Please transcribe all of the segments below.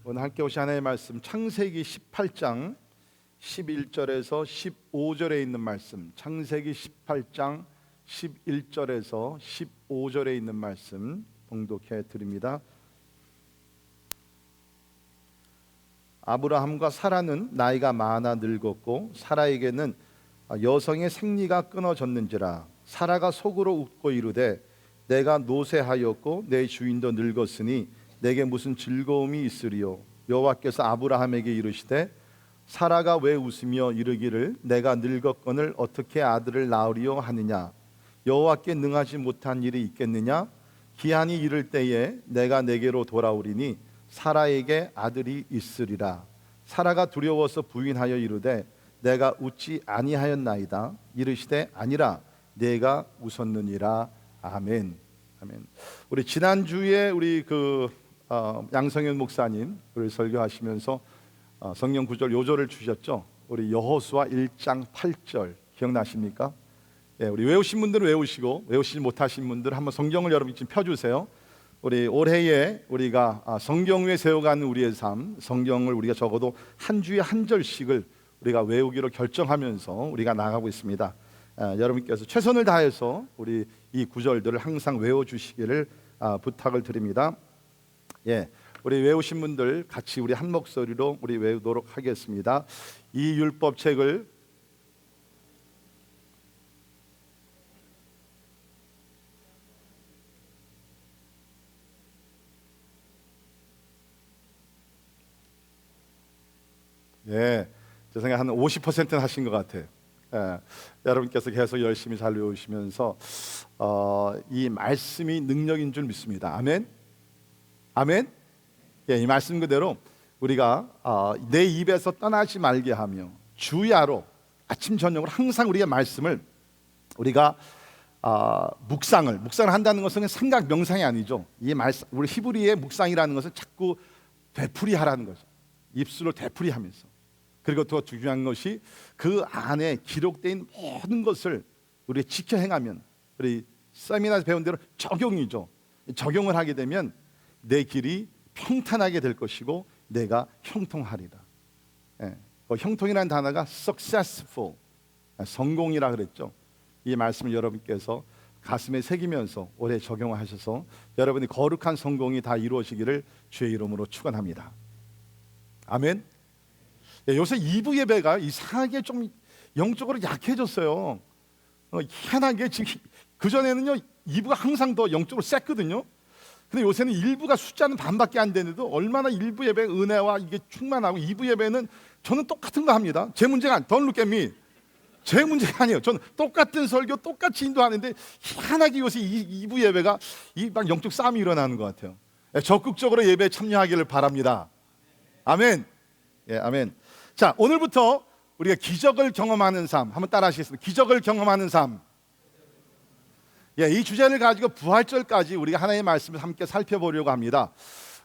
오늘 함께 오신 하나님의 말씀 창세기 18장 11절에서 15절에 있는 말씀, 창세기 18장 11절에서 15절에 있는 말씀 봉독해 드립니다. 아브라함과 사라는 나이가 많아 늙었고 사라에게는 여성의 생리가 끊어졌는지라. 사라가 속으로 웃고 이르되 내가 노쇠하였고 내 주인도 늙었으니 내게 무슨 즐거움이 있으리요. 여호와께서 아브라함에게 이르시되 사라가 왜 웃으며 이르기를 내가 늙었거늘 어떻게 아들을 낳으리요 하느냐. 여호와께 능하지 못한 일이 있겠느냐. 기한이 이를 때에 내가 내게로 돌아오리니 사라에게 아들이 있으리라. 사라가 두려워서 부인하여 이르되 내가 웃지 아니하였나이다. 이르시되 아니라 내가 웃었느니라. 아멘. 아멘. 우리 지난주에 우리 양성현 목사님 우리 설교하시면서 성경 구절 요절을 주셨죠. 우리 여호수아 1장 8절 기억나십니까? 예, 우리 외우신 분들은 외우시고 외우시지 못하신 분들은 한번 성경을 여러분 지금 펴주세요. 우리 올해에 우리가 성경 위에 세워가는 우리의 삶, 성경을 우리가 적어도 한 주에 한 절씩을 우리가 외우기로 결정하면서 우리가 나가고 있습니다. 여러분께서 최선을 다해서 우리 이 구절들을 항상 외워주시기를 부탁을 드립니다. 예, 우리 외우신 분들 같이 우리 한 목소리로 우리 외우도록 하겠습니다. 이 율법책을 예, 제 생각에 한 50%는 하신 것 같아요. 예, 여러분께서 계속 열심히 잘 외우시면서 이 말씀이 능력인 줄 믿습니다. 아멘. 아멘. 예, 이 말씀 그대로 우리가 내 입에서 떠나지 말게 하며 주야로 아침 저녁으로 항상 우리의 말씀을 우리가 묵상을 한다는 것은 생각 명상이 아니죠. 이 말씀 우리 히브리의 묵상이라는 것은 자꾸 되풀이하라는 거죠. 입술로 되풀이하면서. 그리고 더 중요한 것이 그 안에 기록된 모든 것을 우리 지켜 행하면 우리 세미나에서 배운 대로 적용이죠. 적용을 하게 되면 내 길이 평탄하게 될 것이고 내가 형통하리라. 예, 형통이라는 단어가 successful, 성공이라 그랬죠. 이 말씀을 여러분께서 가슴에 새기면서 오래 적용하셔서 여러분이 거룩한 성공이 다 이루어지기를 주의 이름으로 축원합니다. 아멘. 예, 요새 2부 예배가 이상하게 좀 영적으로 약해졌어요. 희한하게 지금 그전에는요 2부가 항상 더 영적으로 셌거든요. 근데 요새는 1부가 숫자는 반밖에 안 되는데도 얼마나 1부 예배 은혜와 이게 충만하고 2부 예배는 저는 똑같은 거 합니다. 제 문제가 Don't look at me. 제 문제가 아니에요. 저는 똑같은 설교 똑같이 인도하는데 희한하게 요새 2부 예배가 막 영적 싸움이 일어나는 것 같아요. 예, 적극적으로 예배에 참여하기를 바랍니다. 아멘. 예, 아멘. 자, 오늘부터 우리가 기적을 경험하는 삶 한번 따라 하시겠습니다. 기적을 경험하는 삶. 예, 이 주제를 가지고 부활절까지 우리가 하나님의 말씀을 함께 살펴보려고 합니다.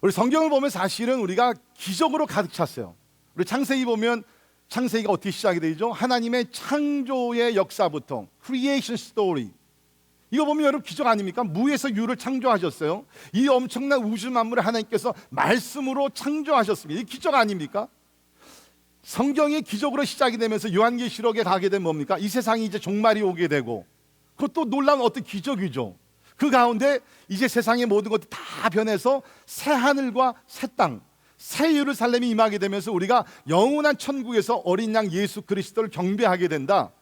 우리 성경을 보면 사실은 우리가 기적으로 가득 찼어요. 우리 창세기 보면 창세기가 어떻게 시작이 되죠? 하나님의 창조의 역사부터 creation story. 이거 보면 여러분 기적 아닙니까? 무에서 유를 창조하셨어요. 이 엄청난 우주 만물을 하나님께서 말씀으로 창조하셨습니다. 이 기적 아닙니까? 성경이 기적으로 시작이 되면서 요한계시록에 가게 되면 뭡니까? 이 세상이 이제 종말이 오게 되고 그것도 놀라운 어떤 기적이죠. 그 가운데 이제 세상의 모든 것이 다 변해서 새 하늘과 새 땅, 새 예루살렘이 임하게 되면서 우리가 영원한 천국에서 어린 양 예수 그리스도를 경배하게 된다.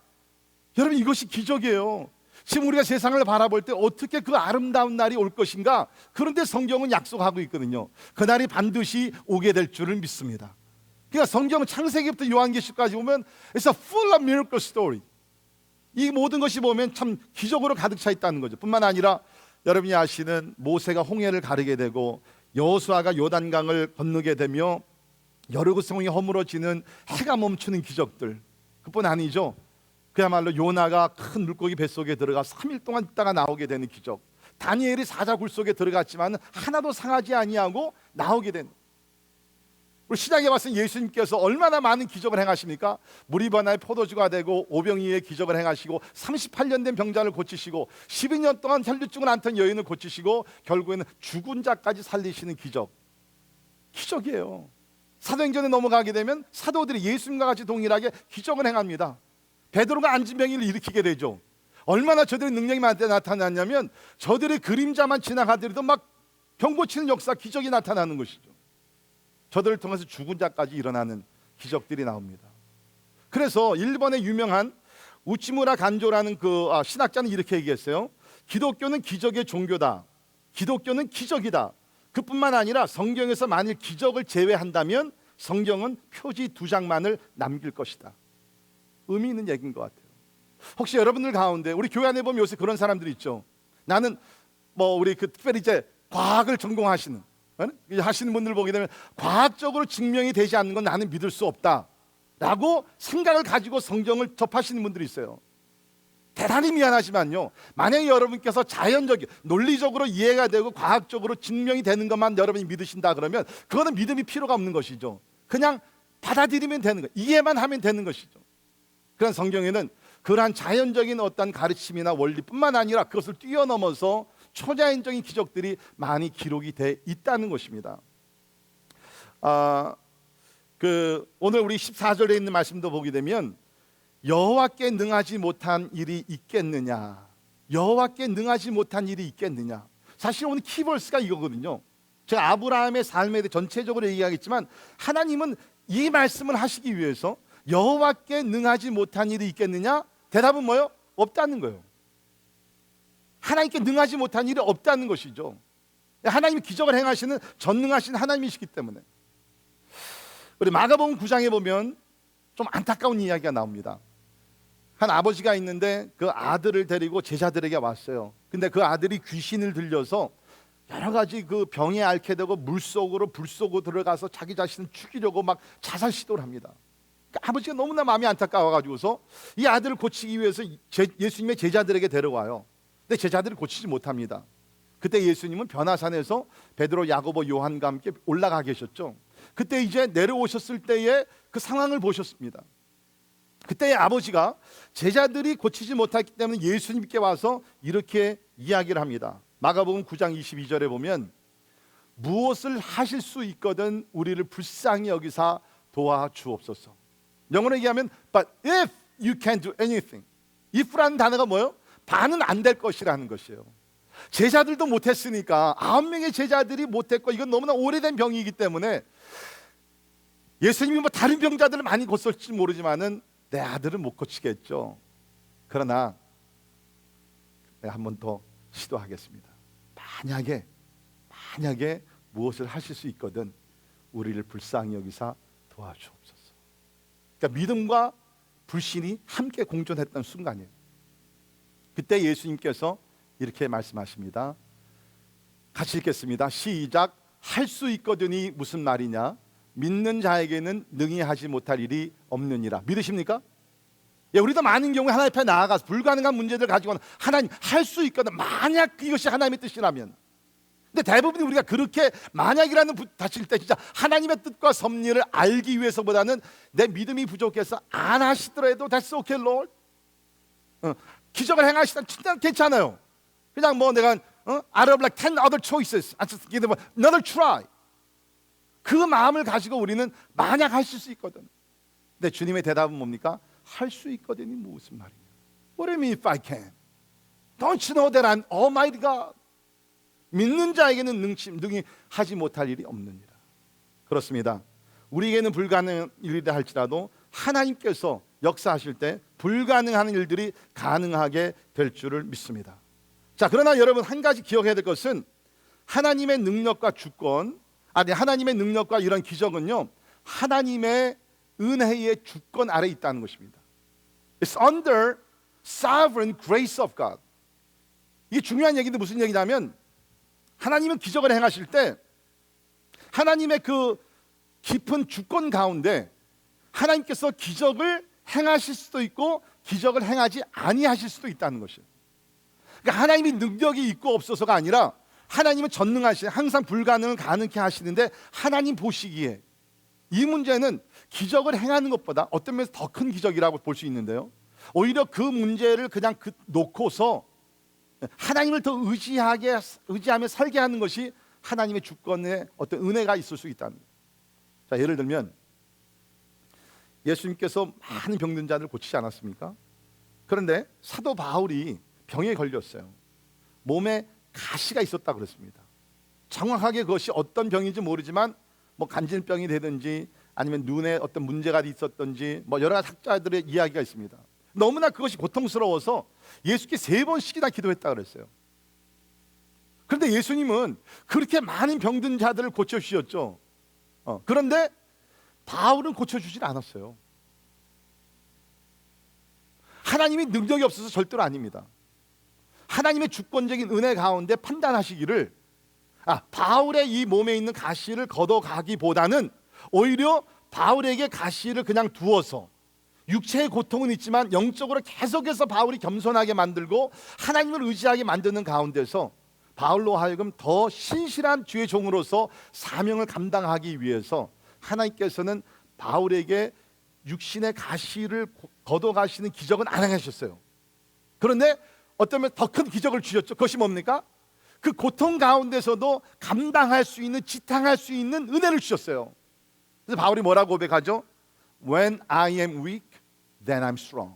여러분 이것이 기적이에요. 지금 우리가 세상을 바라볼 때 어떻게 그 아름다운 날이 올 것인가? 그런데 성경은 약속하고 있거든요. 그날이 반드시 오게 될 줄을 믿습니다. 그러니까 성경은 창세기부터 요한계시록까지 보면 It's a full of miracle story. 이 모든 것이 보면 참 기적으로 가득 차 있다는 거죠. 뿐만 아니라 여러분이 아시는 모세가 홍해를 가르게 되고 여호수아가 요단강을 건너게 되며 여리고 성이 허물어지는 해가 멈추는 기적들. 그뿐 아니죠. 그야말로 요나가 큰 물고기 뱃속에 들어가 3일 동안 있다가 나오게 되는 기적. 다니엘이 사자굴 속에 들어갔지만 하나도 상하지 아니하고 나오게 된. 우리 시작에 봤을 때 예수님께서 얼마나 많은 기적을 행하십니까? 물이 변화에 포도주가 되고 오병이의 기적을 행하시고 38년 된 병자를 고치시고 12년 동안 혈류증을 앓던 여인을 고치시고 결국에는 죽은 자까지 살리시는 기적. 기적이에요. 사도행전에 넘어가게 되면 사도들이 예수님과 같이 동일하게 기적을 행합니다. 베드로가 안진병을 일으키게 되죠. 얼마나 저들의 능력이 많게 나타났냐면 저들의 그림자만 지나가더라도 막 병 고치는 역사, 기적이 나타나는 것이죠. 저들을 통해서 죽은 자까지 일어나는 기적들이 나옵니다. 그래서 일본의 유명한 우치무라 간조라는 그 신학자는 이렇게 얘기했어요. 기독교는 기적의 종교다. 기독교는 기적이다. 그뿐만 아니라 성경에서 만일 기적을 제외한다면 성경은 표지 2장만을 남길 것이다. 의미 있는 얘기인 것 같아요. 혹시 여러분들 가운데 우리 교회 안에 보면 요새 그런 사람들이 있죠. 나는 우리 특별히 이제 과학을 전공하시는 하시는 분들 보게 되면 과학적으로 증명이 되지 않는 건 나는 믿을 수 없다 라고 생각을 가지고 성경을 접하시는 분들이 있어요. 대단히 미안하지만요, 만약에 여러분께서 자연적인 논리적으로 이해가 되고 과학적으로 증명이 되는 것만 여러분이 믿으신다 그러면 그거는 믿음이 필요가 없는 것이죠. 그냥 받아들이면 되는 거예요. 이해만 하면 되는 것이죠. 그런 성경에는 그러한 자연적인 어떤 가르침이나 원리뿐만 아니라 그것을 뛰어넘어서 초자연적인 기적들이 많이 기록이 돼 있다는 것입니다. 오늘 우리 14절에 있는 말씀도 보게 되면 여호와께 능하지 못한 일이 있겠느냐, 여호와께 능하지 못한 일이 있겠느냐. 사실 오늘 키버스가 이거거든요. 제가 아브라함의 삶에 대해 전체적으로 얘기하겠지만 하나님은 이 말씀을 하시기 위해서 여호와께 능하지 못한 일이 있겠느냐? 대답은 뭐예요? 없다는 거예요. 하나님께 능하지 못한 일이 없다는 것이죠. 하나님이 기적을 행하시는 전능하신 하나님이시기 때문에. 우리 마가복음 9장에 보면 좀 안타까운 이야기가 나옵니다. 한 아버지가 있는데 그 아들을 데리고 제자들에게 왔어요. 근데 그 아들이 귀신을 들려서 여러 가지 그 병에 앓게 되고 물속으로 불속으로 들어가서 자기 자신을 죽이려고 막 자살 시도를 합니다. 그러니까 아버지가 너무나 마음이 안타까워가지고서 이 아들을 고치기 위해서 예수님의 제자들에게 데려와요. 근데 제자들이 고치지 못합니다. 그때 예수님은 변화산에서 베드로, 야고보, 요한과 함께 올라가 계셨죠. 그때 이제 내려오셨을 때의 그 상황을 보셨습니다. 그때 아버지가 제자들이 고치지 못했기 때문에 예수님께 와서 이렇게 이야기를 합니다. 마가복음 9장 22절에 보면 무엇을 하실 수 있거든 우리를 불쌍히 여기사 도와주옵소서. 영어로 얘기하면 But if you can do anything, if라는 단어가 뭐예요? 반은 안 될 것이라는 것이에요. 제자들도 못했으니까 9명의 제자들이 못했고 이건 너무나 오래된 병이기 때문에 예수님이 다른 병자들을 많이 고쳤을지 모르지만은 내 아들은 못 고치겠죠. 그러나 내가 한 번 더 시도하겠습니다. 만약에 무엇을 하실 수 있거든 우리를 불쌍히 여기사 도와주옵소서. 그러니까 믿음과 불신이 함께 공존했던 순간이에요. 그때 예수님께서 이렇게 말씀하십니다. 같이 읽겠습니다. 시작. 할 수 있거든이 무슨 말이냐? 믿는 자에게는 능히 하지 못할 일이 없느니라. 믿으십니까? 우리도 많은 경우에 하나님 앞에 나아가서 불가능한 문제들 가지고는 하나님 할 수 있거든, 만약 이것이 하나님의 뜻이라면. 근데 대부분 우리가 그렇게 만약이라는 다칠 때 진짜 하나님의 뜻과 섭리를 알기 위해서보다는 내 믿음이 부족해서 안 하시더라도 that's okay Lord, 기적을 행하시다 진짜 괜찮아요. 그냥 내가 out of like 10 other choices, I just give them another try. 그 마음을 가지고 우리는 만약 하실 수 있거든. 근데 주님의 대답은 뭡니까? 할 수 있거든이 무슨 말이냐? What do you mean if I can? Don't you know that I'm Almighty God? 믿는 자에게는 능히 하지 못할 일이 없느니라. 그렇습니다. 우리에게는 불가능한 일이라 할지라도 하나님께서 역사하실 때 불가능한 일들이 가능하게 될 줄을 믿습니다. 자, 그러나 여러분 한 가지 기억해야 될 것은 하나님의 능력과 주권, 하나님의 능력과 이런 기적은요, 하나님의 은혜의 주권 아래 있다는 것입니다. It's under sovereign grace of God. 이게 중요한 얘기인데 무슨 얘기냐면 하나님은 기적을 행하실 때 하나님의 그 깊은 주권 가운데 하나님께서 기적을 행하실 수도 있고 기적을 행하지 아니하실 수도 있다는 것이에요. 그러니까 하나님이 능력이 있고 없어서가 아니라 하나님은 전능하신, 항상 불가능을 가능케 하시는데 하나님 보시기에 이 문제는 기적을 행하는 것보다 어떤 면에서 더 큰 기적이라고 볼 수 있는데요, 오히려 그 문제를 그냥 놓고서 하나님을 더 의지하며 살게 하는 것이 하나님의 주권에 어떤 은혜가 있을 수 있다는 거예요. 자, 예를 들면 예수님께서 많은 병든 자들 고치지 않았습니까? 그런데 사도 바울이 병에 걸렸어요. 몸에 가시가 있었다 그랬습니다. 정확하게 그것이 어떤 병인지 모르지만 뭐 간질병이 되든지 아니면 눈에 어떤 문제가 있었든지 뭐 여러 가지 학자들의 이야기가 있습니다. 너무나 그것이 고통스러워서 예수께 3번씩이나 기도했다 그랬어요. 그런데 예수님은 그렇게 많은 병든 자들을 고쳐주셨죠. 그런데 바울은 고쳐주질 않았어요. 하나님이 능력이 없어서 절대로 아닙니다. 하나님의 주권적인 은혜 가운데 판단하시기를 바울의 이 몸에 있는 가시를 걷어가기보다는 오히려 바울에게 가시를 그냥 두어서 육체의 고통은 있지만 영적으로 계속해서 바울이 겸손하게 만들고 하나님을 의지하게 만드는 가운데서 바울로 하여금 더 신실한 주의 종으로서 사명을 감당하기 위해서 하나님께서는 바울에게 육신의 가시를 걷어가시는 기적은 안 행하셨어요. 그런데 어쩌면 더 큰 기적을 주셨죠. 그것이 뭡니까? 그 고통 가운데서도 감당할 수 있는, 지탱할 수 있는 은혜를 주셨어요. 그래서 바울이 뭐라고 고백하죠? When I am weak, then I'm strong.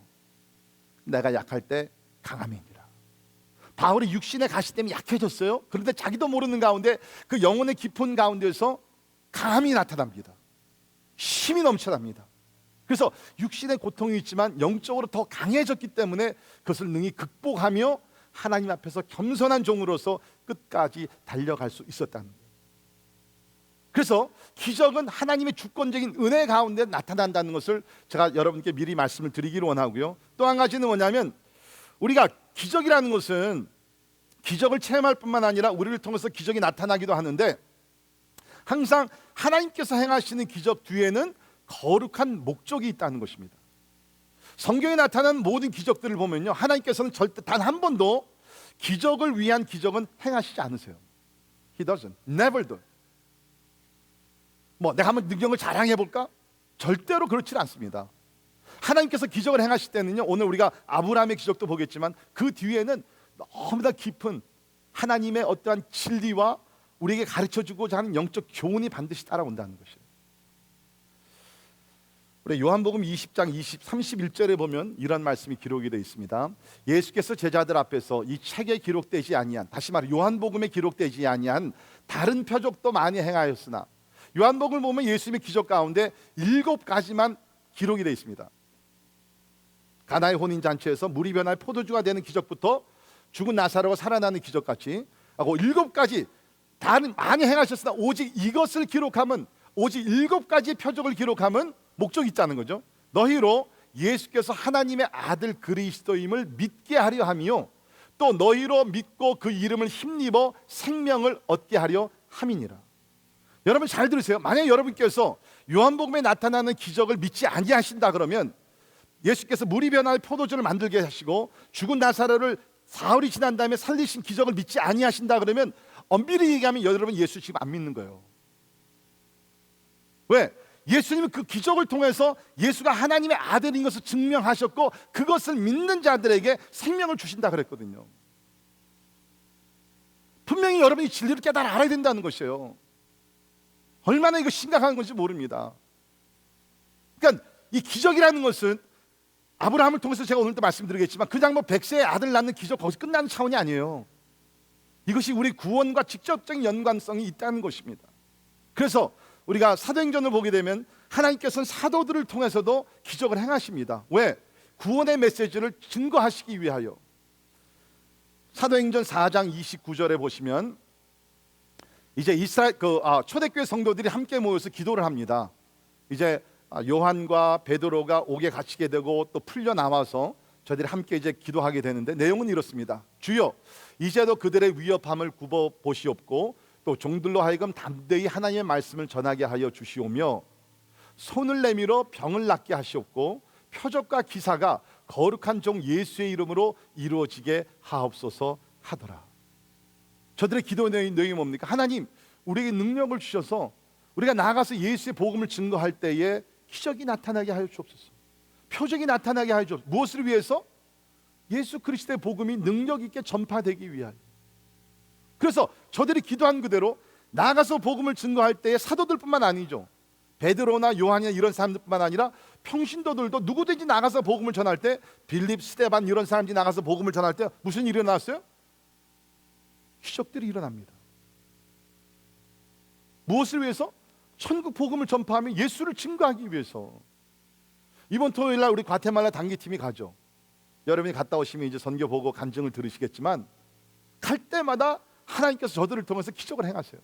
내가 약할 때 강함이니라. 바울이 육신의 가시 때문에 약해졌어요. 그런데 자기도 모르는 가운데 그 영혼의 깊은 가운데서 강함이 나타납니다. 힘이 넘쳐납니다. 그래서 육신의 고통이 있지만 영적으로 더 강해졌기 때문에 그것을 능히 극복하며 하나님 앞에서 겸손한 종으로서 끝까지 달려갈 수 있었다는 거예요. 그래서 기적은 하나님의 주권적인 은혜 가운데 나타난다는 것을 제가 여러분께 미리 말씀을 드리기를 원하고요. 또 한 가지는 뭐냐면 우리가 기적이라는 것은 기적을 체험할 뿐만 아니라 우리를 통해서 기적이 나타나기도 하는데 항상 하나님께서 행하시는 기적 뒤에는 거룩한 목적이 있다는 것입니다. 성경에 나타난 모든 기적들을 보면요, 하나님께서는 절대 단 한 번도 기적을 위한 기적은 행하시지 않으세요. He doesn't, never do. 뭐 내가 한번 능력을 자랑해 볼까? 절대로 그렇지 않습니다. 하나님께서 기적을 행하실 때는요, 오늘 우리가 아브라함의 기적도 보겠지만 그 뒤에는 너무나 깊은 하나님의 어떠한 진리와 우리에게 가르쳐주고자 하는 영적 교훈이 반드시 따라온다는 것이에요. 우리 요한복음 20장 31절에 보면 이런 말씀이 기록이 되어 있습니다. 예수께서 제자들 앞에서 이 책에 기록되지 아니한, 다시 말해 요한복음에 기록되지 아니한 다른 표적도 많이 행하였으나, 요한복음을 보면 예수님의 기적 가운데 7가지만 기록이 되어 있습니다. 가나의 혼인잔치에서 물이 변할 포도주가 되는 기적부터 죽은 나사로가 살아나는 기적같이 하고 7가지 다른 많이 행하셨으나 오직 이것을 기록하면, 오직 7가지의 표적을 기록하면 목적이 있다는 거죠. 너희로 예수께서 하나님의 아들 그리스도임을 믿게 하려 하며 또 너희로 믿고 그 이름을 힘입어 생명을 얻게 하려 함이니라. 여러분 잘 들으세요. 만약 여러분께서 요한복음에 나타나는 기적을 믿지 아니하신다 그러면, 예수께서 물이 변할 포도주를 만들게 하시고 죽은 나사로를 사흘이 지난 다음에 살리신 기적을 믿지 아니하신다 그러면 엄밀히 얘기하면 여러분 예수 지금 안 믿는 거예요. 왜? 예수님은 그 기적을 통해서 예수가 하나님의 아들인 것을 증명하셨고 그것을 믿는 자들에게 생명을 주신다 그랬거든요. 분명히 여러분이 진리를 깨달아 알아야 된다는 것이에요. 얼마나 이거 심각한 건지 모릅니다. 그러니까 이 기적이라는 것은 아브라함을 통해서 제가 오늘도 말씀드리겠지만 그냥 뭐 100세의 아들 낳는 기적 거기서 끝나는 차원이 아니에요. 이것이 우리 구원과 직접적인 연관성이 있다는 것입니다. 그래서 우리가 사도행전을 보게 되면 하나님께서는 사도들을 통해서도 기적을 행하십니다. 왜? 구원의 메시지를 증거하시기 위하여. 사도행전 4장 29절에 보시면 이제 이스라엘 초대교회 성도들이 함께 모여서 기도를 합니다. 이제 요한과 베드로가 옥에 갇히게 되고 또 풀려 나와서 저희들이 함께 이제 기도하게 되는데 내용은 이렇습니다. 주여, 이제도 그들의 위협함을 굽어 보시옵고 또 종들로 하여금 담대히 하나님의 말씀을 전하게 하여 주시오며 손을 내밀어 병을 낫게 하시옵고 표적과 기사가 거룩한 종 예수의 이름으로 이루어지게 하옵소서 하더라. 저들의 기도 내용이 뭡니까? 하나님, 우리에게 능력을 주셔서 우리가 나아가서 예수의 복음을 증거할 때에 기적이 나타나게 하여 주옵소서. 표적이 나타나게 하여 주옵소서. 무엇을 위해서? 예수 그리스도의 복음이 능력 있게 전파되기 위하여. 그래서 저들이 기도한 그대로 나가서 복음을 증거할 때에 사도들뿐만 아니죠. 베드로나 요한이나 이런 사람들뿐만 아니라 평신도들도 누구든지 나가서 복음을 전할 때, 빌립, 스데반 이런 사람들이 나가서 복음을 전할 때 무슨 일이 일어났어요? 기적들이 일어납니다. 무엇을 위해서? 천국 복음을 전파하며 예수를 증거하기 위해서. 이번 토요일 날 우리 과테말라 단기팀이 가죠. 여러분이 갔다 오시면 이제 선교 보고 간증을 들으시겠지만, 갈 때마다 하나님께서 저들을 통해서 기적을 행하세요.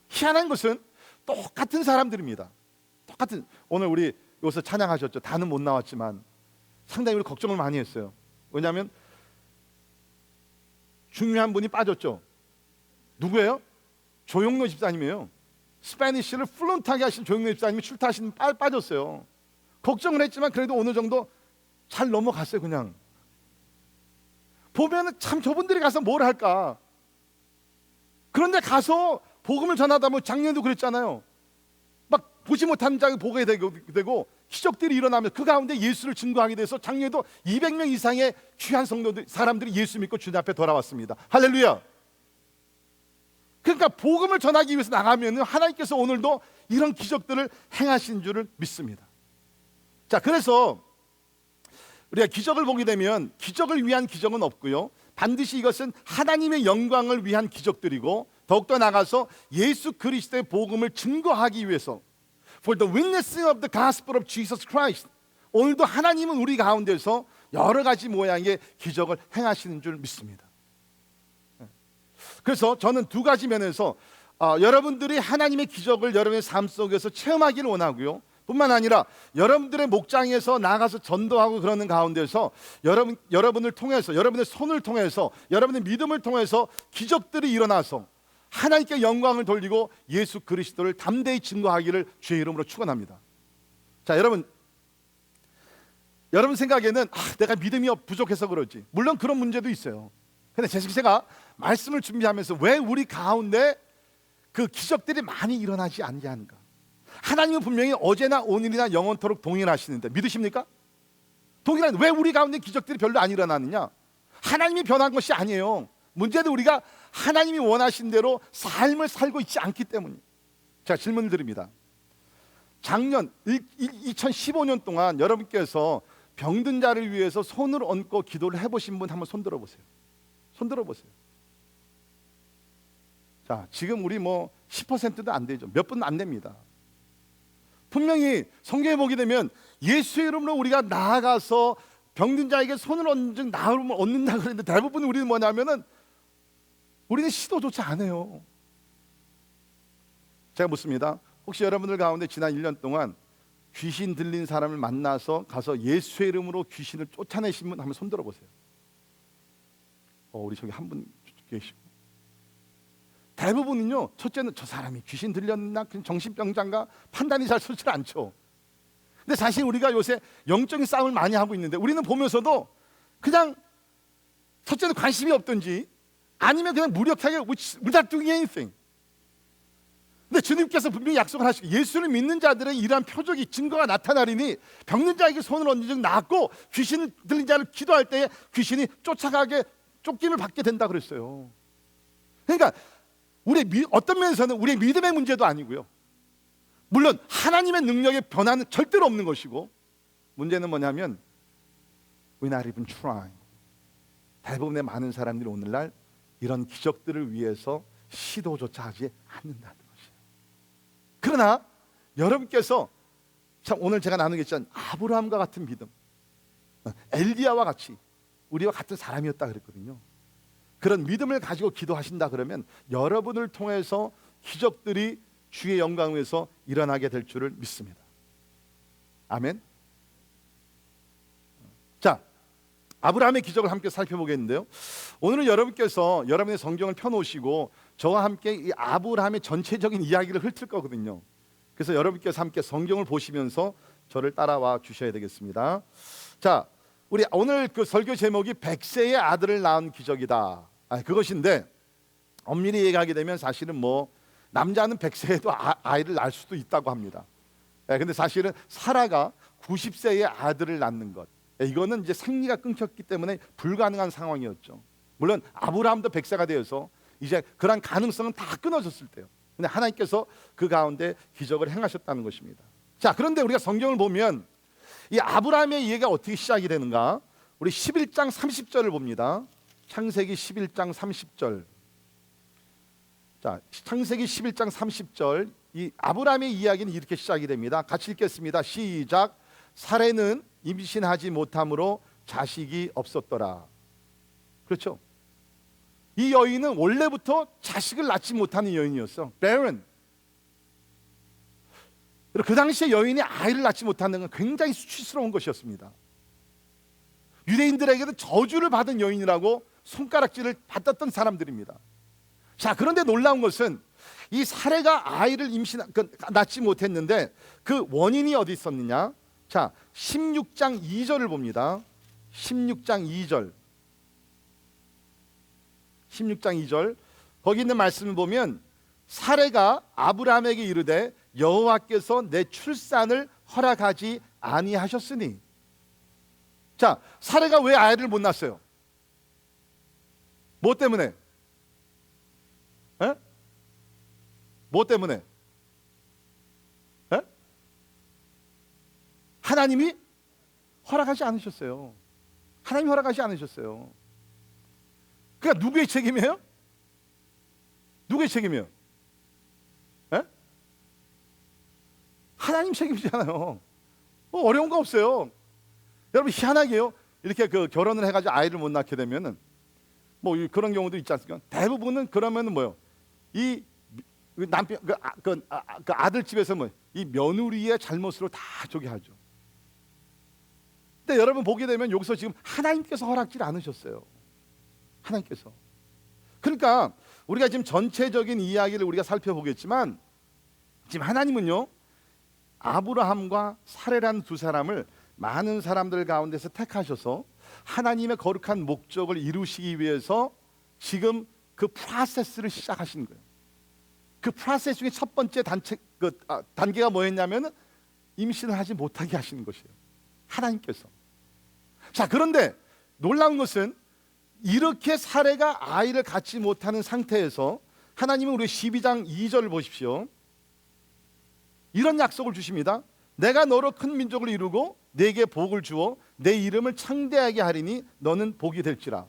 희한한 것은 똑같은 사람들입니다. 똑같은, 오늘 우리 여기서 찬양하셨죠. 다는 못 나왔지만 상당히 우리 걱정을 많이 했어요. 왜냐하면 중요한 분이 빠졌죠. 누구예요? 조용로 집사님이에요. 스페니쉬를 플루언트하게 하신 조용로 집사님이 출타하시는 빠졌어요. 걱정을 했지만 그래도 어느 정도 잘 넘어갔어요. 그냥 보면은 참 저분들이 가서 뭘 할까. 그런데 가서 복음을 전하다 뭐 작년에도 그랬잖아요. 막 보지 못한 자가 보게 되고 기적들이 일어나면 그 가운데 예수를 증거하게 돼서 작년에도 200명 이상의 귀한 성도들, 사람들이 예수 믿고 주님 앞에 돌아왔습니다. 할렐루야. 그러니까 복음을 전하기 위해서 나가면 하나님께서 오늘도 이런 기적들을 행하신 줄을 믿습니다. 자, 그래서 우리가 기적을 보게 되면 기적을 위한 기적은 없고요, 반드시 이것은 하나님의 영광을 위한 기적들이고, 더욱더 나가서 예수 그리스도의 복음을 증거하기 위해서, for the witnessing of the gospel of Jesus Christ. 오늘도 하나님은 우리 가운데서 여러 가지 모양의 기적을 행하시는 줄 믿습니다. 그래서 저는 두 가지 면에서 여러분들이 하나님의 기적을 여러분의 삶 속에서 체험하기를 원하고요, 뿐만 아니라 여러분들의 목장에서 나가서 전도하고 그러는 가운데서 여러분을 통해서, 여러분의 손을 통해서, 여러분의 믿음을 통해서 기적들이 일어나서 하나님께 영광을 돌리고 예수 그리스도를 담대히 증거하기를 주의 이름으로 축원합니다. 자, 여러분 생각에는 내가 믿음이 부족해서 그러지, 물론 그런 문제도 있어요. 근데 제가 말씀을 준비하면서 왜 우리 가운데 그 기적들이 많이 일어나지 않는가? 하나님은 분명히 어제나 오늘이나 영원토록 동일하시는데 믿으십니까? 동일한데 왜 우리 가운데 기적들이 별로 안 일어나느냐? 하나님이 변한 것이 아니에요. 문제는 우리가 하나님이 원하신 대로 삶을 살고 있지 않기 때문이에요. 제가 질문을 드립니다. 작년 2015년 동안 여러분께서 병든 자를 위해서 손을 얹고 기도를 해보신 분 한번 손 들어보세요. 손 들어보세요. 자, 지금 우리 뭐 10%도 안 되죠. 몇 분 안 됩니다. 분명히 성경에 보게 되면 예수의 이름으로 우리가 나아가서 병든 자에게 손을 얹은 나음을 얻는다 그랬는데, 대부분 우리는 뭐냐면은 우리는 시도조차 안 해요. 제가 묻습니다. 혹시 여러분들 가운데 지난 1년 동안 귀신 들린 사람을 만나서 가서 예수의 이름으로 귀신을 쫓아내신 분 한번 손 들어보세요. 우리 저기 한 분 계시고, 대부분은요, 첫째는 저 사람이 귀신 들렸나, 정신병자인가 판단이 잘 서질 않죠. 근데 사실 우리가 요새 영적인 싸움을 많이 하고 있는데, 우리는 보면서도 그냥 첫째는 관심이 없든지 아니면 그냥 무력하게 without doing anything. 근데 주님께서 분명히 약속을 하시고, 예수를 믿는 자들의 이러한 표적이, 증거가 나타나리니 병든 자에게 손을 얹은 즉 낫고, 귀신 들린 자를 기도할 때에 귀신이 쫓김을 받게 된다 그랬어요. 그러니까 어떤 면에서는 우리의 믿음의 문제도 아니고요, 물론 하나님의 능력의 변화는 절대로 없는 것이고, 문제는 뭐냐면 we're not even trying. 대부분의 많은 사람들이 오늘날 이런 기적들을 위해서 시도조차 하지 않는다는 것이에요. 그러나 여러분께서 참 오늘 제가 나누겠지만 아브라함과 같은 믿음, 엘리야와 같이 우리와 같은 사람이었다 그랬거든요. 그런 믿음을 가지고 기도하신다 그러면 여러분을 통해서 기적들이 주의 영광 위에서 일어나게 될 줄을 믿습니다. 아멘. 자, 아브라함의 기적을 함께 살펴보겠는데요, 오늘은 여러분께서 여러분의 성경을 펴놓으시고 저와 함께 이 아브라함의 전체적인 이야기를 훑을 거거든요. 그래서 여러분께서 함께 성경을 보시면서 저를 따라와 주셔야 되겠습니다. 자, 우리 오늘 그 설교 제목이 100세의 아들을 낳은 기적이다. 그것인데, 엄밀히 얘기하게 되면 사실은 뭐 남자는 100세에도 아이를 낳을 수도 있다고 합니다. 근데 사실은 사라가 90세의 아들을 낳는 것, 이거는 이제 생리가 끊겼기 때문에 불가능한 상황이었죠. 물론 아브라함도 100세가 되어서 이제 그런 가능성은 다 끊어졌을 때요. 근데 하나님께서 그 가운데 기적을 행하셨다는 것입니다. 자, 그런데 우리가 성경을 보면 이 아브라함의 이야기가 어떻게 시작이 되는가? 우리 11장 30절을 봅니다. 창세기 11장 30절. 자, 창세기 11장 30절. 이 아브라함의 이야기는 이렇게 시작이 됩니다. 같이 읽겠습니다. 시작. 사레는 임신하지 못함으로 자식이 없었더라. 그렇죠? 이 여인은 원래부터 자식을 낳지 못하는 여인이었어. barren. 그 당시에 여인이 아이를 낳지 못하는 건 굉장히 수치스러운 것이었습니다. 유대인들에게도 저주를 받은 여인이라고 손가락질을 받았던 사람들입니다. 자, 그런데 놀라운 것은 이 사레가 아이를 낳지 못했는데 그 원인이 어디 있었느냐? 자, 16장 2절을 봅니다. 16장 2절. 16장 2절. 거기 있는 말씀을 보면 사레가 아브라함에게 이르되 여호와께서 내 출산을 허락하지 아니하셨으니. 자, 사레가 왜 아이를 못 낳았어요? 뭐 때문에? 에? 뭐 때문에? 에? 하나님이 허락하지 않으셨어요. 하나님이 허락하지 않으셨어요. 그러니까 누구의 책임이에요? 누구의 책임이에요? 에? 하나님 책임이잖아요. 뭐 어려운 거 없어요. 여러분 희한하게요. 이렇게 그 결혼을 해가지고 아이를 못 낳게 되면은 뭐 그런 경우도 있지 않습니까? 대부분은 그러면은 뭐요? 이 남편 그 아들 집에서 뭐 이 며느리의 잘못으로 다 저기 하죠. 근데 여러분 보게 되면 여기서 지금 하나님께서 허락지 않으셨어요. 하나님께서. 그러니까 우리가 지금 전체적인 이야기를 우리가 살펴보겠지만 지금 하나님은요 아브라함과 사레라는 두 사람을 많은 사람들 가운데서 택하셔서 하나님의 거룩한 목적을 이루시기 위해서 지금 그 프로세스를 시작하신 거예요. 그 프로세스 중에 첫 번째 단계가 뭐였냐면 임신을 하지 못하게 하시는 것이에요. 하나님께서. 자, 그런데 놀라운 것은 이렇게 사레가 아이를 갖지 못하는 상태에서 하나님은 우리 12장 2절을 보십시오. 이런 약속을 주십니다. 내가 너로 큰 민족을 이루고 네게 복을 주어 내 이름을 창대하게 하리니 너는 복이 될지라.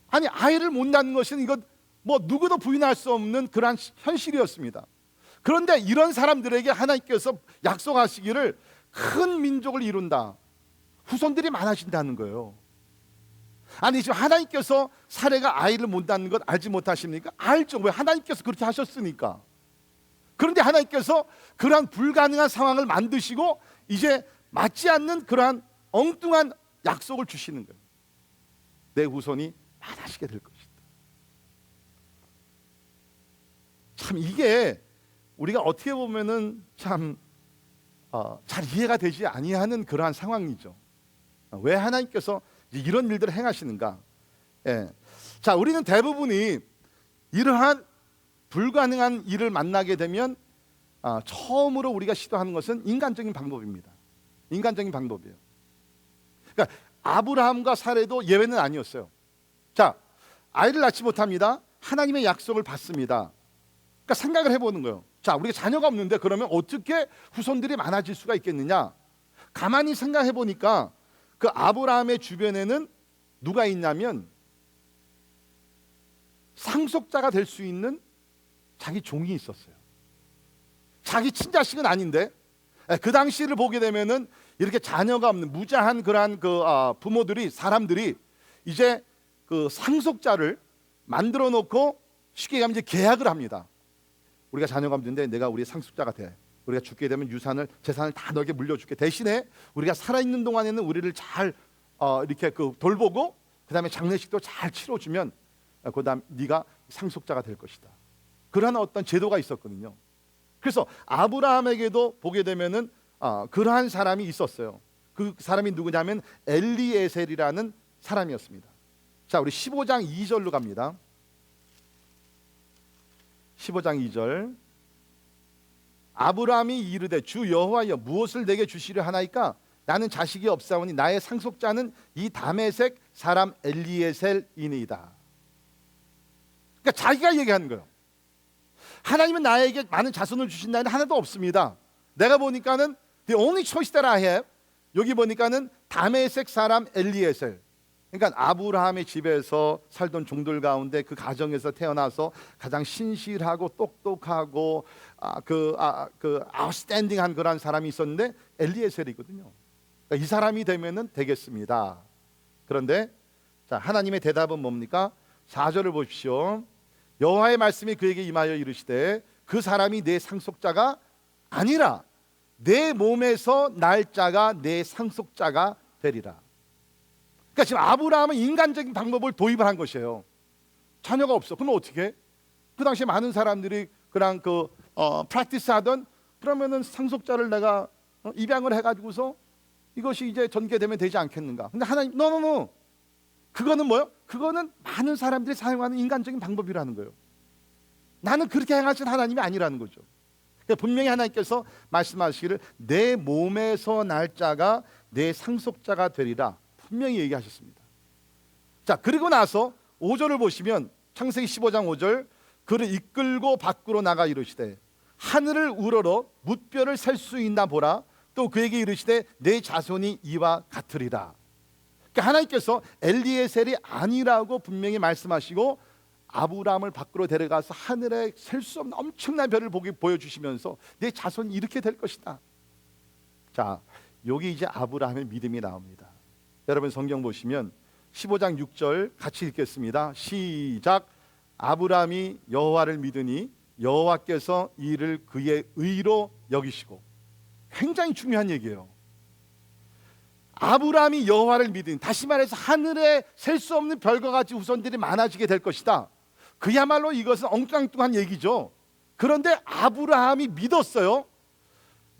아니, 아이를 못 낳는 것은 이건 뭐 누구도 부인할 수 없는 그러한 현실이었습니다. 그런데 이런 사람들에게 하나님께서 약속하시기를 큰 민족을 이룬다. 후손들이 많아진다는 거예요. 아니, 지금 하나님께서 사레가 아이를 못 낳는 것 알지 못하십니까? 알죠. 왜? 하나님께서 그렇게 하셨으니까. 그런데 하나님께서 그러한 불가능한 상황을 만드시고 이제 맞지 않는 그러한 엉뚱한 약속을 주시는 거예요. 내 후손이 많아지게 될 것이다. 참 이게 우리가 어떻게 보면은 참 잘 이해가 되지 아니하는 그러한 상황이죠. 왜 하나님께서 이런 일들을 행하시는가? 예. 자, 우리는 대부분이 이러한 불가능한 일을 만나게 되면 처음으로 우리가 시도하는 것은 인간적인 방법입니다. 인간적인 방법이에요. 그러니까 아브라함과 사레도 예외는 아니었어요. 자, 아이를 낳지 못합니다. 하나님의 약속을 받습니다. 그러니까 생각을 해보는 거예요. 자, 우리가 자녀가 없는데 그러면 어떻게 후손들이 많아질 수가 있겠느냐? 가만히 생각해 보니까 그 아브라함의 주변에는 누가 있냐면 상속자가 될 수 있는 자기 종이 있었어요. 자기 친자식은 아닌데 그 당시를 보게 되면은 이렇게 자녀가 없는 무자한 그러한 부모들이 사람들이 이제 그 상속자를 만들어 놓고 쉽게 얘기하면 이제 계약을 합니다. 우리가 자녀가 없는데 내가 우리의 상속자가 돼. 우리가 죽게 되면 재산을 다 너에게 물려줄게. 대신에 우리가 살아있는 동안에는 우리를 잘 이렇게 돌보고 그다음에 장례식도 잘 치러주면 그다음 네가 상속자가 될 것이다. 그러한 어떤 제도가 있었거든요. 그래서 아브라함에게도 보게 되면은 그러한 사람이 있었어요. 그 사람이 누구냐면 엘리에셀이라는 사람이었습니다. 자, 우리 15장 2절로 갑니다. 15장 2절. 아브라함이 이르되 주 여호와여 무엇을 내게 주시려 하나이까? 나는 자식이 없사오니 나의 상속자는 이 다메섹 사람 엘리에셀이니이다. 그러니까 자기가 얘기하는 거예요. 하나님은 나에게 많은 자손을 주신다는 하나도 없습니다. 내가 보니까는 the only choice that I have, 여기 보니까는 다메섹 사람 엘리에셀, 그러니까 아브라함의 집에서 살던 종들 가운데 그 가정에서 태어나서 가장 신실하고 똑똑하고 아웃스탠딩한 그런 사람이 있었는데 엘리에셀이거든요. 그러니까 이 사람이 되면은 되겠습니다. 그런데 자, 하나님의 대답은 뭡니까? 4절을 보십시오. 여호와의 말씀이 그에게 임하여 이르시되 그 사람이 내 상속자가 아니라 내 몸에서 날 자가 내 상속자가 되리라. 그러니까 지금 아브라함은 인간적인 방법을 도입을 한 것이에요. 자녀가 없어. 그럼 어떻게 해? 그 당시에 많은 사람들이 그냥 프랙티스 하던, 그러면은 상속자를 내가 입양을 해가지고서 이것이 이제 전개되면 되지 않겠는가. 근데 하나님 노노노, 그거는 뭐요? 그거는 많은 사람들이 사용하는 인간적인 방법이라는 거예요. 나는 그렇게 행하신 하나님이 아니라는 거죠. 그러니까 분명히 하나님께서 말씀하시기를 내 몸에서 날 자가 내 상속자가 되리라 분명히 얘기하셨습니다. 자, 그리고 나서 5절을 보시면 창세기 15장 5절, 그를 이끌고 밖으로 나가 이르시되 하늘을 우러러 뭇별을 셀 수 있나 보라. 또 그에게 이르시되 내 자손이 이와 같으리라. 그러니까 하나님께서 엘리에셀이 아니라고 분명히 말씀하시고 아브라함을 밖으로 데려가서 하늘에 셀 수 없는 엄청난 별을 보여주시면서 내 자손이 이렇게 될 것이다. 자, 여기 이제 아브라함의 믿음이 나옵니다. 여러분 성경 보시면 15장 6절 같이 읽겠습니다. 시작. 아브라함이 여호와를 믿으니 여호와께서 이를 그의 의로 여기시고. 굉장히 중요한 얘기예요. 아브라함이 여호와를 믿으니, 다시 말해서 하늘에 셀 수 없는 별과 같이 후손들이 많아지게 될 것이다. 그야말로 이것은 엉뚱한 얘기죠. 그런데 아브라함이 믿었어요.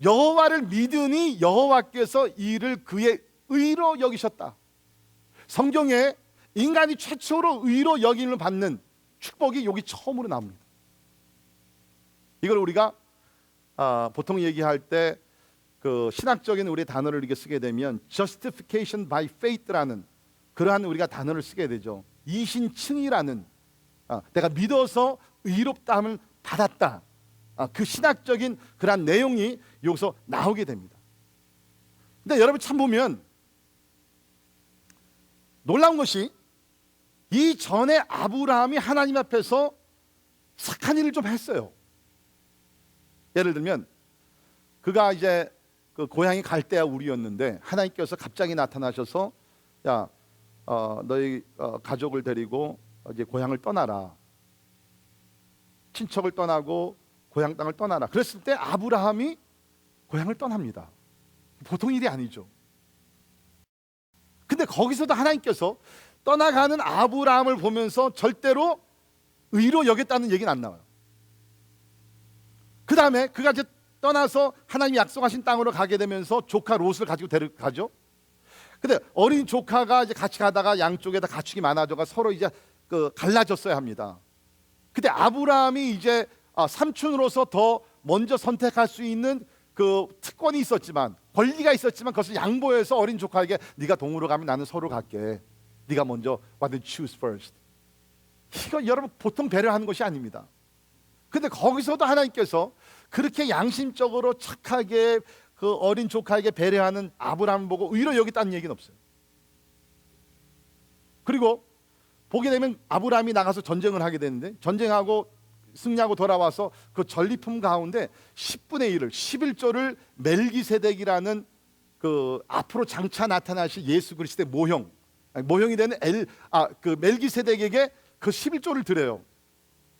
여호와를 믿으니 여호와께서 이를 그의 의로 여기셨다. 성경에 인간이 최초로 의로 여김을 받는 축복이 여기 처음으로 나옵니다. 이걸 우리가 보통 얘기할 때 그 신학적인 우리 단어를 이렇게 쓰게 되면 justification by faith라는 그러한 우리가 단어를 쓰게 되죠. 이신칭이라는, 내가 믿어서 의롭다함을 받았다, 그 신학적인 그러한 내용이 여기서 나오게 됩니다. 근데 여러분 참 보면 놀라운 것이 이 전에 아브라함이 하나님 앞에서 착한 일을 좀 했어요. 예를 들면 그가 이제 그 고향이 갈대아 우리였는데 하나님께서 갑자기 나타나셔서 야, 너희 가족을 데리고 이제 고향을 떠나라. 친척을 떠나고 고향 땅을 떠나라. 그랬을 때 아브라함이 고향을 떠납니다. 보통 일이 아니죠. 근데 거기서도 하나님께서 떠나가는 아브라함을 보면서 절대로 의로 여겼다는 얘기는 안 나와요. 그 다음에 그가 이제 떠나서 하나님이 약속하신 땅으로 가게 되면서 조카 롯을 가지고 데려가죠. 근데 어린 조카가 이제 같이 가다가 양쪽에다 가축이 많아져가 서로 이제 갈라졌어야 합니다. 근데 아브라함이 이제 삼촌으로서 더 먼저 선택할 수 있는 그 특권이 있었지만, 권리가 있었지만 그것을 양보해서 어린 조카에게 네가 동으로 가면 나는 서로 갈게. 네가 먼저 why don't you choose first. 이거 여러분 보통 배려하는 것이 아닙니다. 근데 거기서도 하나님께서 그렇게 양심적으로 착하게 그 어린 조카에게 배려하는 아브라함을 보고 의로 여겼다는 얘기는 없어요. 그리고 보게 되면 아브라함이 나가서 전쟁을 하게 되는데 전쟁하고 승리하고 돌아와서 그 전리품 가운데 10분의 1을 11조를 멜기세덱이라는 그 앞으로 장차 나타나실 예수 그리스도의 모형이 되는 그 멜기세덱에게 그 11조를 드려요.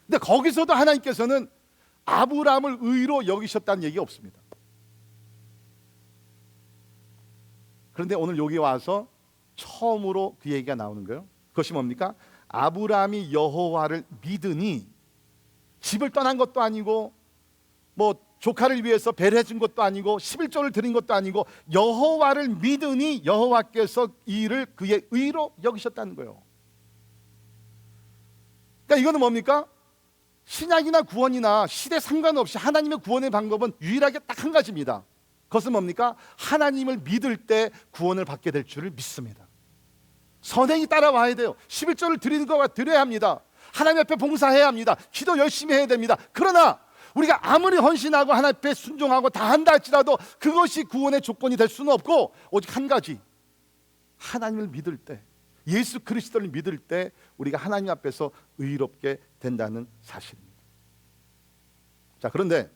근데 거기서도 하나님께서는 아브라함을 의로 여기셨다는 얘기가 없습니다. 그런데 오늘 여기 와서 처음으로 그 얘기가 나오는 거예요. 그것이 뭡니까? 아브라함이 여호와를 믿으니, 집을 떠난 것도 아니고 뭐 조카를 위해서 배려해 준 것도 아니고 11조를 드린 것도 아니고 여호와를 믿으니 여호와께서 이 일을 그의 의로 여기셨다는 거예요. 그러니까 이거는 뭡니까? 신약이나 구원이나 시대 상관없이 하나님의 구원의 방법은 유일하게 딱 한 가지입니다. 그것은 뭡니까? 하나님을 믿을 때 구원을 받게 될 줄을 믿습니다. 선행이 따라와야 돼요. 11조를 드리는 거가 드려야 합니다. 하나님 앞에 봉사해야 합니다. 기도 열심히 해야 됩니다. 그러나 우리가 아무리 헌신하고 하나님 앞에 순종하고 다 한다 할지라도 그것이 구원의 조건이 될 수는 없고, 오직 한 가지, 하나님을 믿을 때, 예수 그리스도를 믿을 때 우리가 하나님 앞에서 의롭게 된다는 사실입니다. 자, 그런데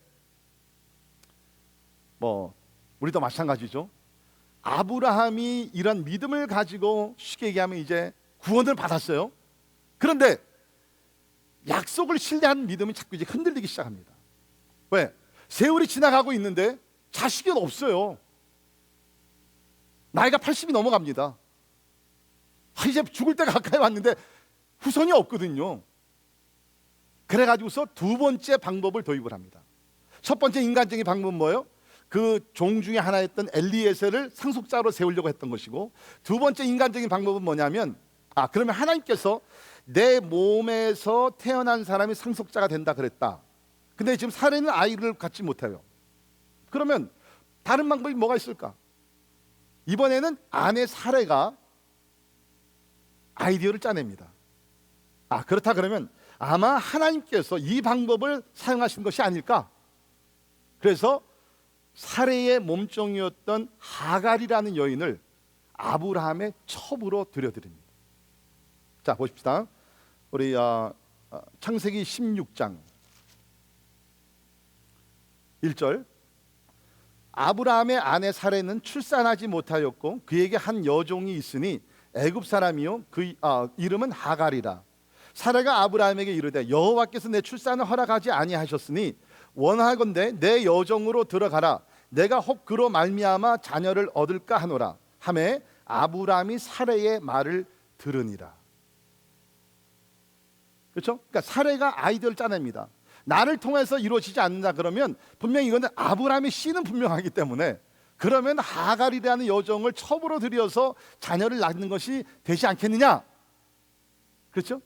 우리도 마찬가지죠. 아브라함이 이런 믿음을 가지고 쉽게 얘기하면 이제 구원을 받았어요. 그런데 약속을 신뢰하는 믿음이 자꾸 이제 흔들리기 시작합니다. 왜? 세월이 지나가고 있는데 자식이 없어요. 나이가 80이 넘어갑니다. 이제 죽을 때가 가까이 왔는데 후손이 없거든요. 그래가지고서 두 번째 방법을 도입을 합니다. 첫 번째 인간적인 방법은 뭐예요? 그 종 중에 하나였던 엘리에셀을 상속자로 세우려고 했던 것이고, 두 번째 인간적인 방법은 뭐냐면, 그러면 하나님께서 내 몸에서 태어난 사람이 상속자가 된다 그랬다. 근데 지금 사례는 아이를 갖지 못해요. 그러면 다른 방법이 뭐가 있을까? 이번에는 아내 사례가 아이디어를 짜냅니다. 그렇다 그러면 아마 하나님께서 이 방법을 사용하신 것이 아닐까? 그래서 사례의 몸종이었던 하갈이라는 여인을 아브라함의 첩으로 들여드립니다. 자, 보십시다. 우리 창세기 16장 1절. 아브라함의 아내 사례는 출산하지 못하였고 그에게 한 여종이 있으니 애굽 사람이요 그 이름은 하갈이라. 사례가 아브라함에게 이르되 여호와께서 내 출산을 허락하지 아니하셨으니 원하건대 내 여종으로 들어가라. 내가 혹 그로 말미암아 자녀를 얻을까 하노라 하매 아브라함이 사례의 말을 들으니라. 그렇죠? 그러니까 사례가 아이디어를 짜냅니다. 나를 통해서 이루어지지 않는다 그러면 분명히 이거는 아브라함의 씨는 분명하기 때문에, 그러면 하갈이라는 여종을 첩으로 들여서 자녀를 낳는 것이 되지 않겠느냐? 그렇죠?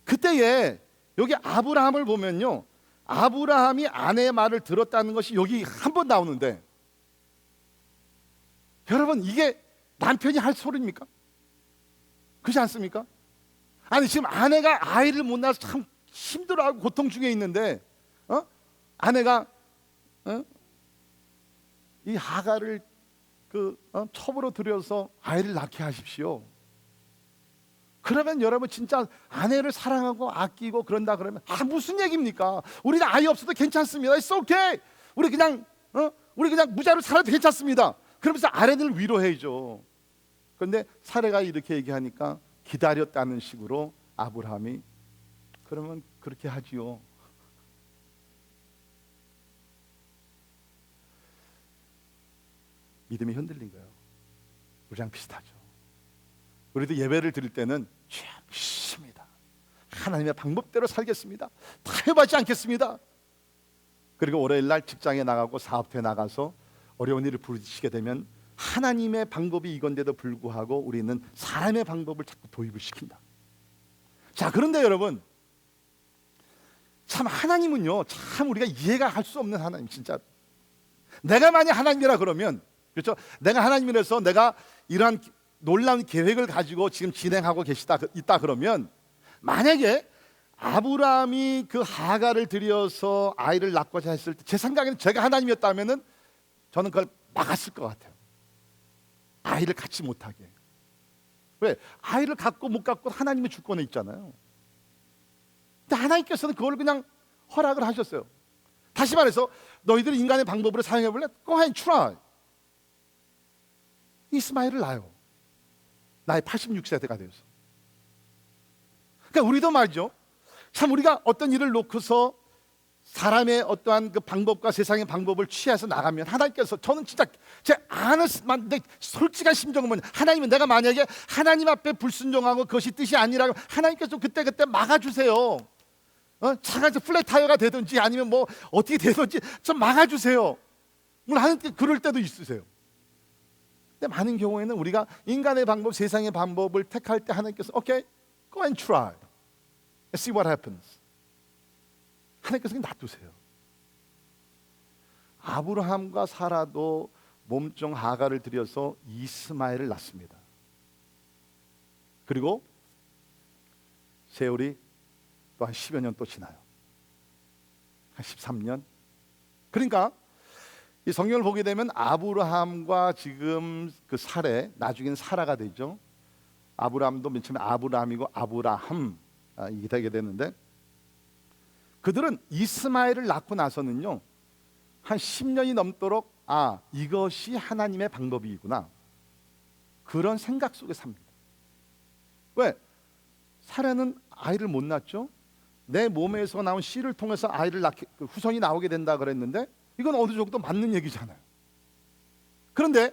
그때에 여기 아브라함을 보면요, 아브라함이 아내의 말을 들었다는 것이 여기 한 번 나오는데, 여러분 이게 남편이 할 소리입니까? 그렇지 않습니까? 아니 지금 아내가 아이를 못 낳아서 참 힘들어하고 고통 중에 있는데 아내가 이 하갈을 첩으로 들여서 아이를 낳게 하십시오. 그러면 여러분 진짜 아내를 사랑하고 아끼고 그런다 그러면 무슨 얘기입니까? 우리는 아이 없어도 괜찮습니다. It's okay. 우리 그냥 무자로 살아도 괜찮습니다. 그러면서 아내를 위로해야죠. 그런데 사례가 이렇게 얘기하니까 기다렸다는 식으로 아브라함이 그러면 그렇게 하지요. 믿음이 흔들린 거예요. 우리랑 비슷하죠. 우리도 예배를 드릴 때는 믿습니다. 하나님의 방법대로 살겠습니다. 타협하지 않겠습니다. 그리고 월요일 날 직장에 나가고 사업터에 나가서 어려운 일을 부딪히게 되면 하나님의 방법이 이건데도 불구하고 우리는 사람의 방법을 자꾸 도입을 시킨다. 자, 그런데 여러분 참 하나님은요, 참 우리가 이해가 할 수 없는 하나님. 진짜 내가 만약 하나님이라 그러면, 그렇죠? 내가 하나님이라서 내가 이러한 놀라운 계획을 가지고 지금 진행하고 있다 그러면, 만약에 아브라함이 그 하갈을 들여서 아이를 낳고자 했을 때 제 생각에는 제가 하나님이었다면은 저는 그걸 막았을 것 같아요. 아이를 갖지 못하게. 왜? 아이를 갖고 못 갖고 하나님의 주권에 있잖아요. 근데 하나님께서는 그걸 그냥 허락을 하셨어요. 다시 말해서 너희들이 인간의 방법으로 사용해 볼래? Go ahead, try. 이스마엘을 낳아요. 나이 86세대가 되어서. 그러니까 우리도 말이죠, 참 우리가 어떤 일을 놓고서 사람의 어떠한 그 방법과 세상의 방법을 취해서 나가면 하나님께서, 저는 진짜 제 아는 내 솔직한 심정은 뭐냐, 하나님은 내가 만약에 하나님 앞에 불순종하고 그것이 뜻이 아니라고 하나님께서 그때 막아주세요. 차가 플랫 타이어가 되든지 아니면 뭐 어떻게 되든지 좀 막아주세요. 물론 하나님께 그럴 때도 있으세요. 근데 많은 경우에는 우리가 인간의 방법, 세상의 방법을 택할 때 하나님께서 Okay, go and try. See what happens. 하나님께서 그냥 놔두세요. 아브라함과 사라도 몸종 하갈을 들여서 이스마엘을 낳습니다. 그리고 세월이 또 한 10여 년 또 지나요. 한 13년. 그러니까 이 성경을 보게 되면 아브라함과 지금 그 사례, 나중에는 사라가 되죠. 아브라함도 맨 처음에 아브라함이고 아브라함 이게 되게 되는데, 그들은 이스마엘을 낳고 나서는요 한 10년이 넘도록 이것이 하나님의 방법이구나, 그런 생각 속에 삽니다. 왜? 사라는 아이를 못 낳죠. 내 몸에서 나온 씨를 통해서 아이를 낳게, 후손이 나오게 된다 그랬는데 이건 어느 정도 맞는 얘기잖아요. 그런데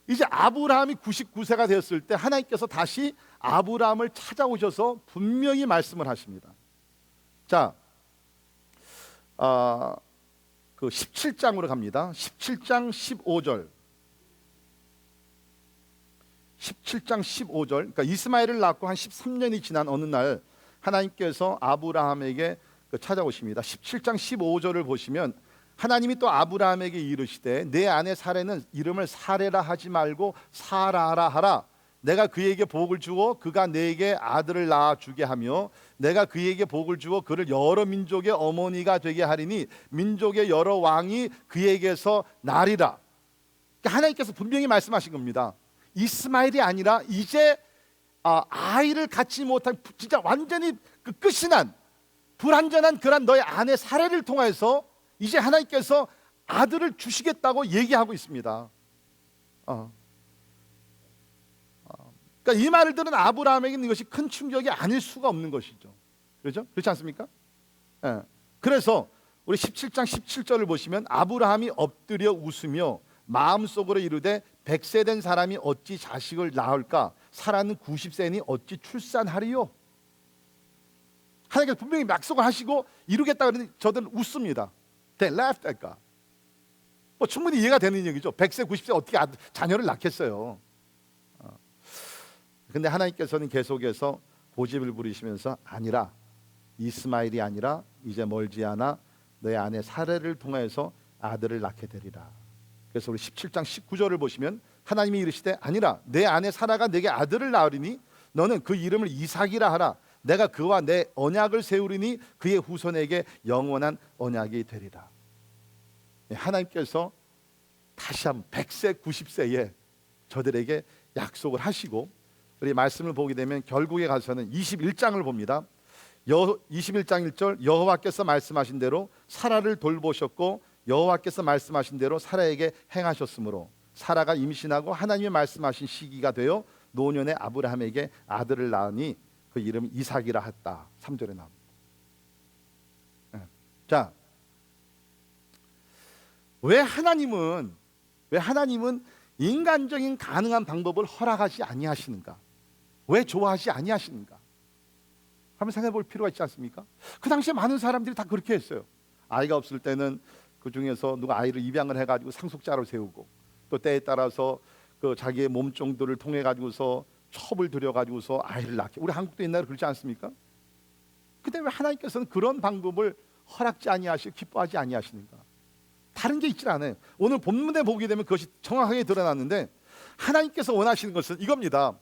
이제 아브라함이 99세가 되었을 때 하나님께서 다시 아브라함을 찾아오셔서 분명히 말씀을 하십니다. 자, 그 17장으로 갑니다. 17장 15절. 17장 15절. 그러니까 이스마엘을 낳고 한 13년이 지난 어느 날 하나님께서 아브라함에게 찾아오십니다. 17장 15절을 보시면 하나님이 또 아브라함에게 이르시되 내 아내 사레는 이름을 사레라 하지 말고 사라라 하라. 내가 그에게 복을 주어 그가 내게 아들을 낳아 주게 하며 내가 그에게 복을 주어 그를 여러 민족의 어머니가 되게 하리니 민족의 여러 왕이 그에게서 나리라. 그러니까 하나님께서 분명히 말씀하신 겁니다. 이스마엘이 아니라 이제 아이를 갖지 못한 진짜 완전히 그 끝이 난 불완전한 그런 너의 아내 사레를 통해서 이제 하나님께서 아들을 주시겠다고 얘기하고 있습니다. 그러니까 이 말을 들은 아브라함에게는 이것이 큰 충격이 아닐 수가 없는 것이죠. 그렇죠? 그렇지 않습니까? 예. 그래서 우리 17장 17절을 보시면 아브라함이 엎드려 웃으며 마음속으로 이르되 100세 된 사람이 어찌 자식을 낳을까? 사라는 90세니 어찌 출산하리요? 하나님께서 분명히 약속을 하시고 이루겠다 그러니 저들은 웃습니다. They laughed at God. 충분히 이해가 되는 얘기죠. 100세 90세 어떻게 자녀를 낳겠어요. 근데 하나님께서는 계속해서 고집을 부리시면서 아니라 이스마엘이 아니라 이제 멀지 않아 너의 아내 사레를 통해서 아들을 낳게 되리라. 그래서 우리 17장 19절을 보시면 하나님이 이르시되 아니라 내 아내 사라가 내게 아들을 낳으리니 너는 그 이름을 이삭이라 하라. 내가 그와 내 언약을 세우리니 그의 후손에게 영원한 언약이 되리라. 하나님께서 다시 한번 100세 90세에 저들에게 약속을 하시고 우리 말씀을 보게 되면 결국에 가서는 21장을 봅니다. 21장 1절 여호와께서 말씀하신 대로 사라를 돌보셨고 여호와께서 말씀하신 대로 사라에게 행하셨으므로 사라가 임신하고 하나님의 말씀하신 시기가 되어 노년의 아브라함에게 아들을 낳으니 그 이름이 이삭이라 했다. 3절에 나옵니다. 자, 왜 하나님은 인간적인 가능한 방법을 허락하지 아니하시는가? 왜 좋아하지 아니하시는가? 한번 생각해 볼 필요가 있지 않습니까? 그 당시에 많은 사람들이 다 그렇게 했어요. 아이가 없을 때는 그 중에서 누가 아이를 입양을 해가지고 상속자로 세우고 또 때에 따라서 그 자기의 몸종들을 통해 가지고서 첩을 들여 가지고서 아이를 낳게. 우리 한국도 옛날에 그렇지 않습니까? 근데 왜 하나님께서는 그런 방법을 허락지 아니하시고 기뻐하지 아니하시는가? 다른 게 있질 않아요. 오늘 본문에 보게 되면 그것이 정확하게 드러났는데 하나님께서 원하시는 것은 이겁니다.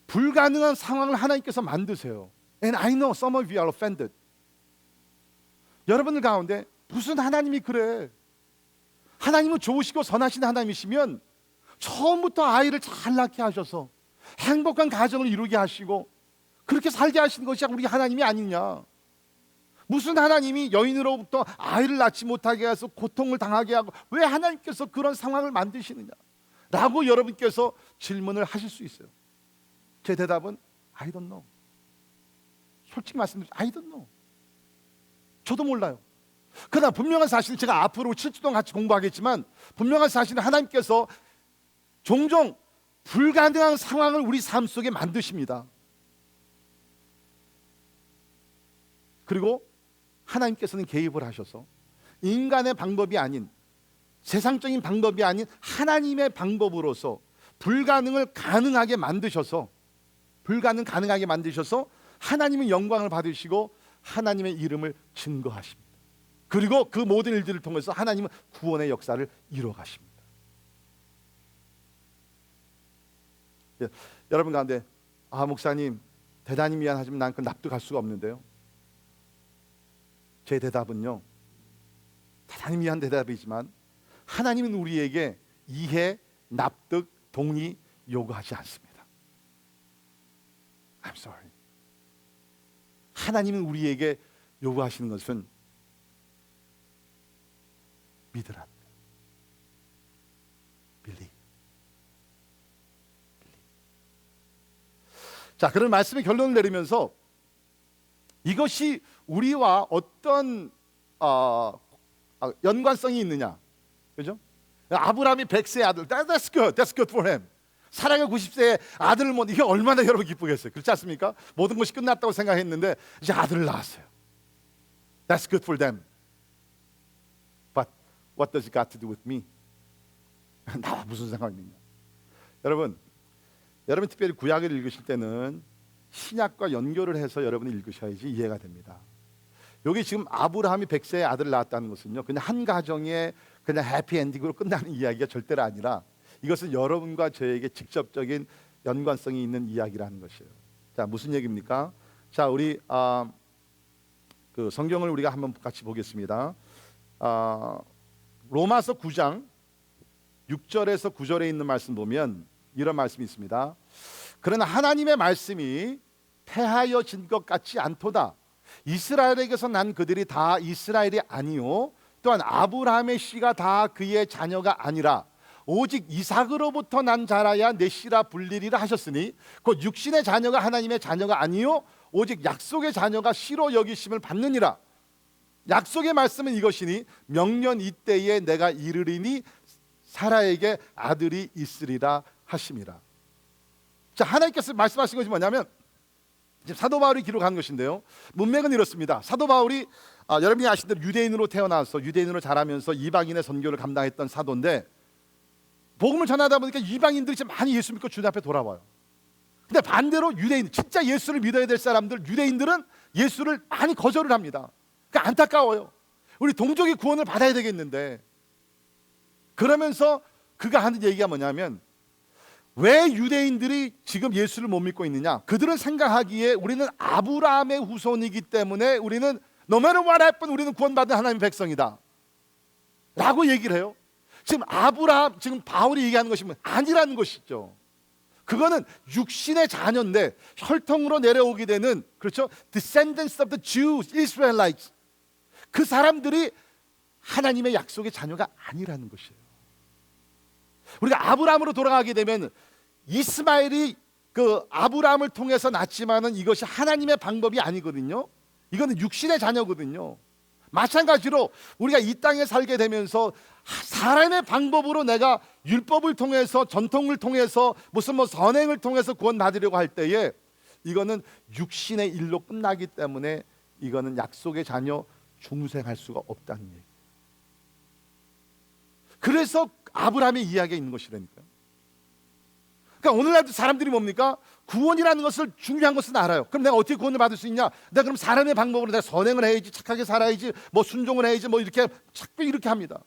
불가능한 상황을 하나님께서 만드세요. And I know some of you are offended. 여러분들 가운데 무슨 하나님이 그래? 하나님은 좋으시고 선하신 하나님이시면 처음부터 아이를 잘 낳게 하셔서 행복한 가정을 이루게 하시고 그렇게 살게 하시는 것이 우리 하나님이 아니냐? 무슨 하나님이 여인으로부터 아이를 낳지 못하게 해서 고통을 당하게 하고 왜 하나님께서 그런 상황을 만드시느냐? 라고 여러분께서 질문을 하실 수 있어요. 제 대답은 I don't know. 솔직히 말씀드리면 I don't know. 저도 몰라요. 그러나 분명한 사실은 제가 앞으로 7주 동안 같이 공부하겠지만 분명한 사실은 하나님께서 종종 불가능한 상황을 우리 삶 속에 만드십니다. 그리고 하나님께서는 개입을 하셔서 인간의 방법이 아닌 세상적인 방법이 아닌 하나님의 방법으로서 불가능을 가능하게 만드셔서 하나님의 영광을 받으시고 하나님의 이름을 증거하십니다. 그리고 그 모든 일들을 통해서 하나님은 구원의 역사를 이루어가십니다. 여러분 가운데 목사님 대단히 미안하지만 난 그걸 납득할 수가 없는데요. 제 대답은요, 대단히 미안 대답이지만 하나님은 우리에게 이해, 납득, 동의 요구하지 않습니다. I'm sorry. 하나님은 우리에게 요구하시는 것은 믿으라. Believe. 자, 그런 말씀의 결론을 내리면서 이것이 우리와 어떤 연관성이 있느냐, 그죠? 아브라함이 100세의 아들, that's good, that's good for him. 사라가 90세의 아들을 못, 이게 얼마나 여러분 기쁘겠어요, 그렇지 않습니까? 모든 것이 끝났다고 생각했는데 이제 아들을 낳았어요. That's good for them. But what does it got to do with me? 나와 무슨 상관이 있냐? 여러분 특별히 구약을 읽으실 때는 신약과 연결을 해서 여러분이 읽으셔야지 이해가 됩니다. 여기 지금 아브라함이 100세의 아들을 낳았다는 것은요, 그냥 한 가정의 그냥 해피엔딩으로 끝나는 이야기가 절대로 아니라 이것은 여러분과 저에게 직접적인 연관성이 있는 이야기라는 것이에요. 자, 무슨 얘기입니까? 자, 우리 그 성경을 우리가 한번 같이 보겠습니다. 로마서 9장 6절에서 9절에 있는 말씀 보면 이런 말씀이 있습니다. 그러나 하나님의 말씀이 패하여진 것 같지 않도다. 이스라엘에게서 난 그들이 다 이스라엘이 아니요 또한 아브라함의 씨가 다 그의 자녀가 아니라 오직 이삭으로부터 난 자라야 내 씨라 불리리라 하셨으니 곧 육신의 자녀가 하나님의 자녀가 아니요 오직 약속의 자녀가 씨로 여기심을 받느니라. 약속의 말씀은 이것이니 명년 이때에 내가 이르리니 사라에게 아들이 있으리라 하심이라. 자, 하나님께서 말씀하신 것이 뭐냐면 지금 사도 바울이 기록한 것인데요, 문맥은 이렇습니다. 사도 바울이 여러분이 아시는 대로 유대인으로 태어나서 유대인으로 자라면서 이방인의 선교를 감당했던 사도인데, 복음을 전하다 보니까 이방인들이 지금 많이 예수 믿고 주님 앞에 돌아와요. 근데 반대로 유대인, 진짜 예수를 믿어야 될 사람들, 유대인들은 예수를 많이 거절을 합니다. 그러니까 안타까워요. 우리 동족이 구원을 받아야 되겠는데. 그러면서 그가 하는 얘기가 뭐냐면, 왜 유대인들이 지금 예수를 못 믿고 있느냐? 그들은 생각하기에 우리는 아브라함의 후손이기 때문에 우리는 no matter what happen 우리는 구원받은 하나님의 백성이다 라고 얘기를 해요. 지금 지금 바울이 얘기하는 것이 아니라는 것이죠. 그거는 육신의 자녀인데 혈통으로 내려오게 되는, 그렇죠? Descendants of the Jews, Israelites. 그 사람들이 하나님의 약속의 자녀가 아니라는 것이에요. 우리가 아브라함으로 돌아가게 되면 이스마엘이 그 아브라함을 통해서 낳지만은 이것이 하나님의 방법이 아니거든요. 이거는 육신의 자녀거든요. 마찬가지로 우리가 이 땅에 살게 되면서 사람의 방법으로 내가 율법을 통해서 전통을 통해서 무슨 선행을 통해서 구원받으려고 할 때에 이거는 육신의 일로 끝나기 때문에 이거는 약속의 자녀 중생할 수가 없다는 얘기. 그래서 아브라함의 이야기가 있는 것이라니까요. 그러니까 오늘날도 사람들이 뭡니까? 구원이라는 것을 중요한 것은 알아요. 그럼 내가 어떻게 구원을 받을 수 있냐? 내가 그럼 사람의 방법으로 내가 선행을 해야지, 착하게 살아야지, 뭐 순종을 해야지, 뭐 이렇게 자꾸 이렇게 합니다.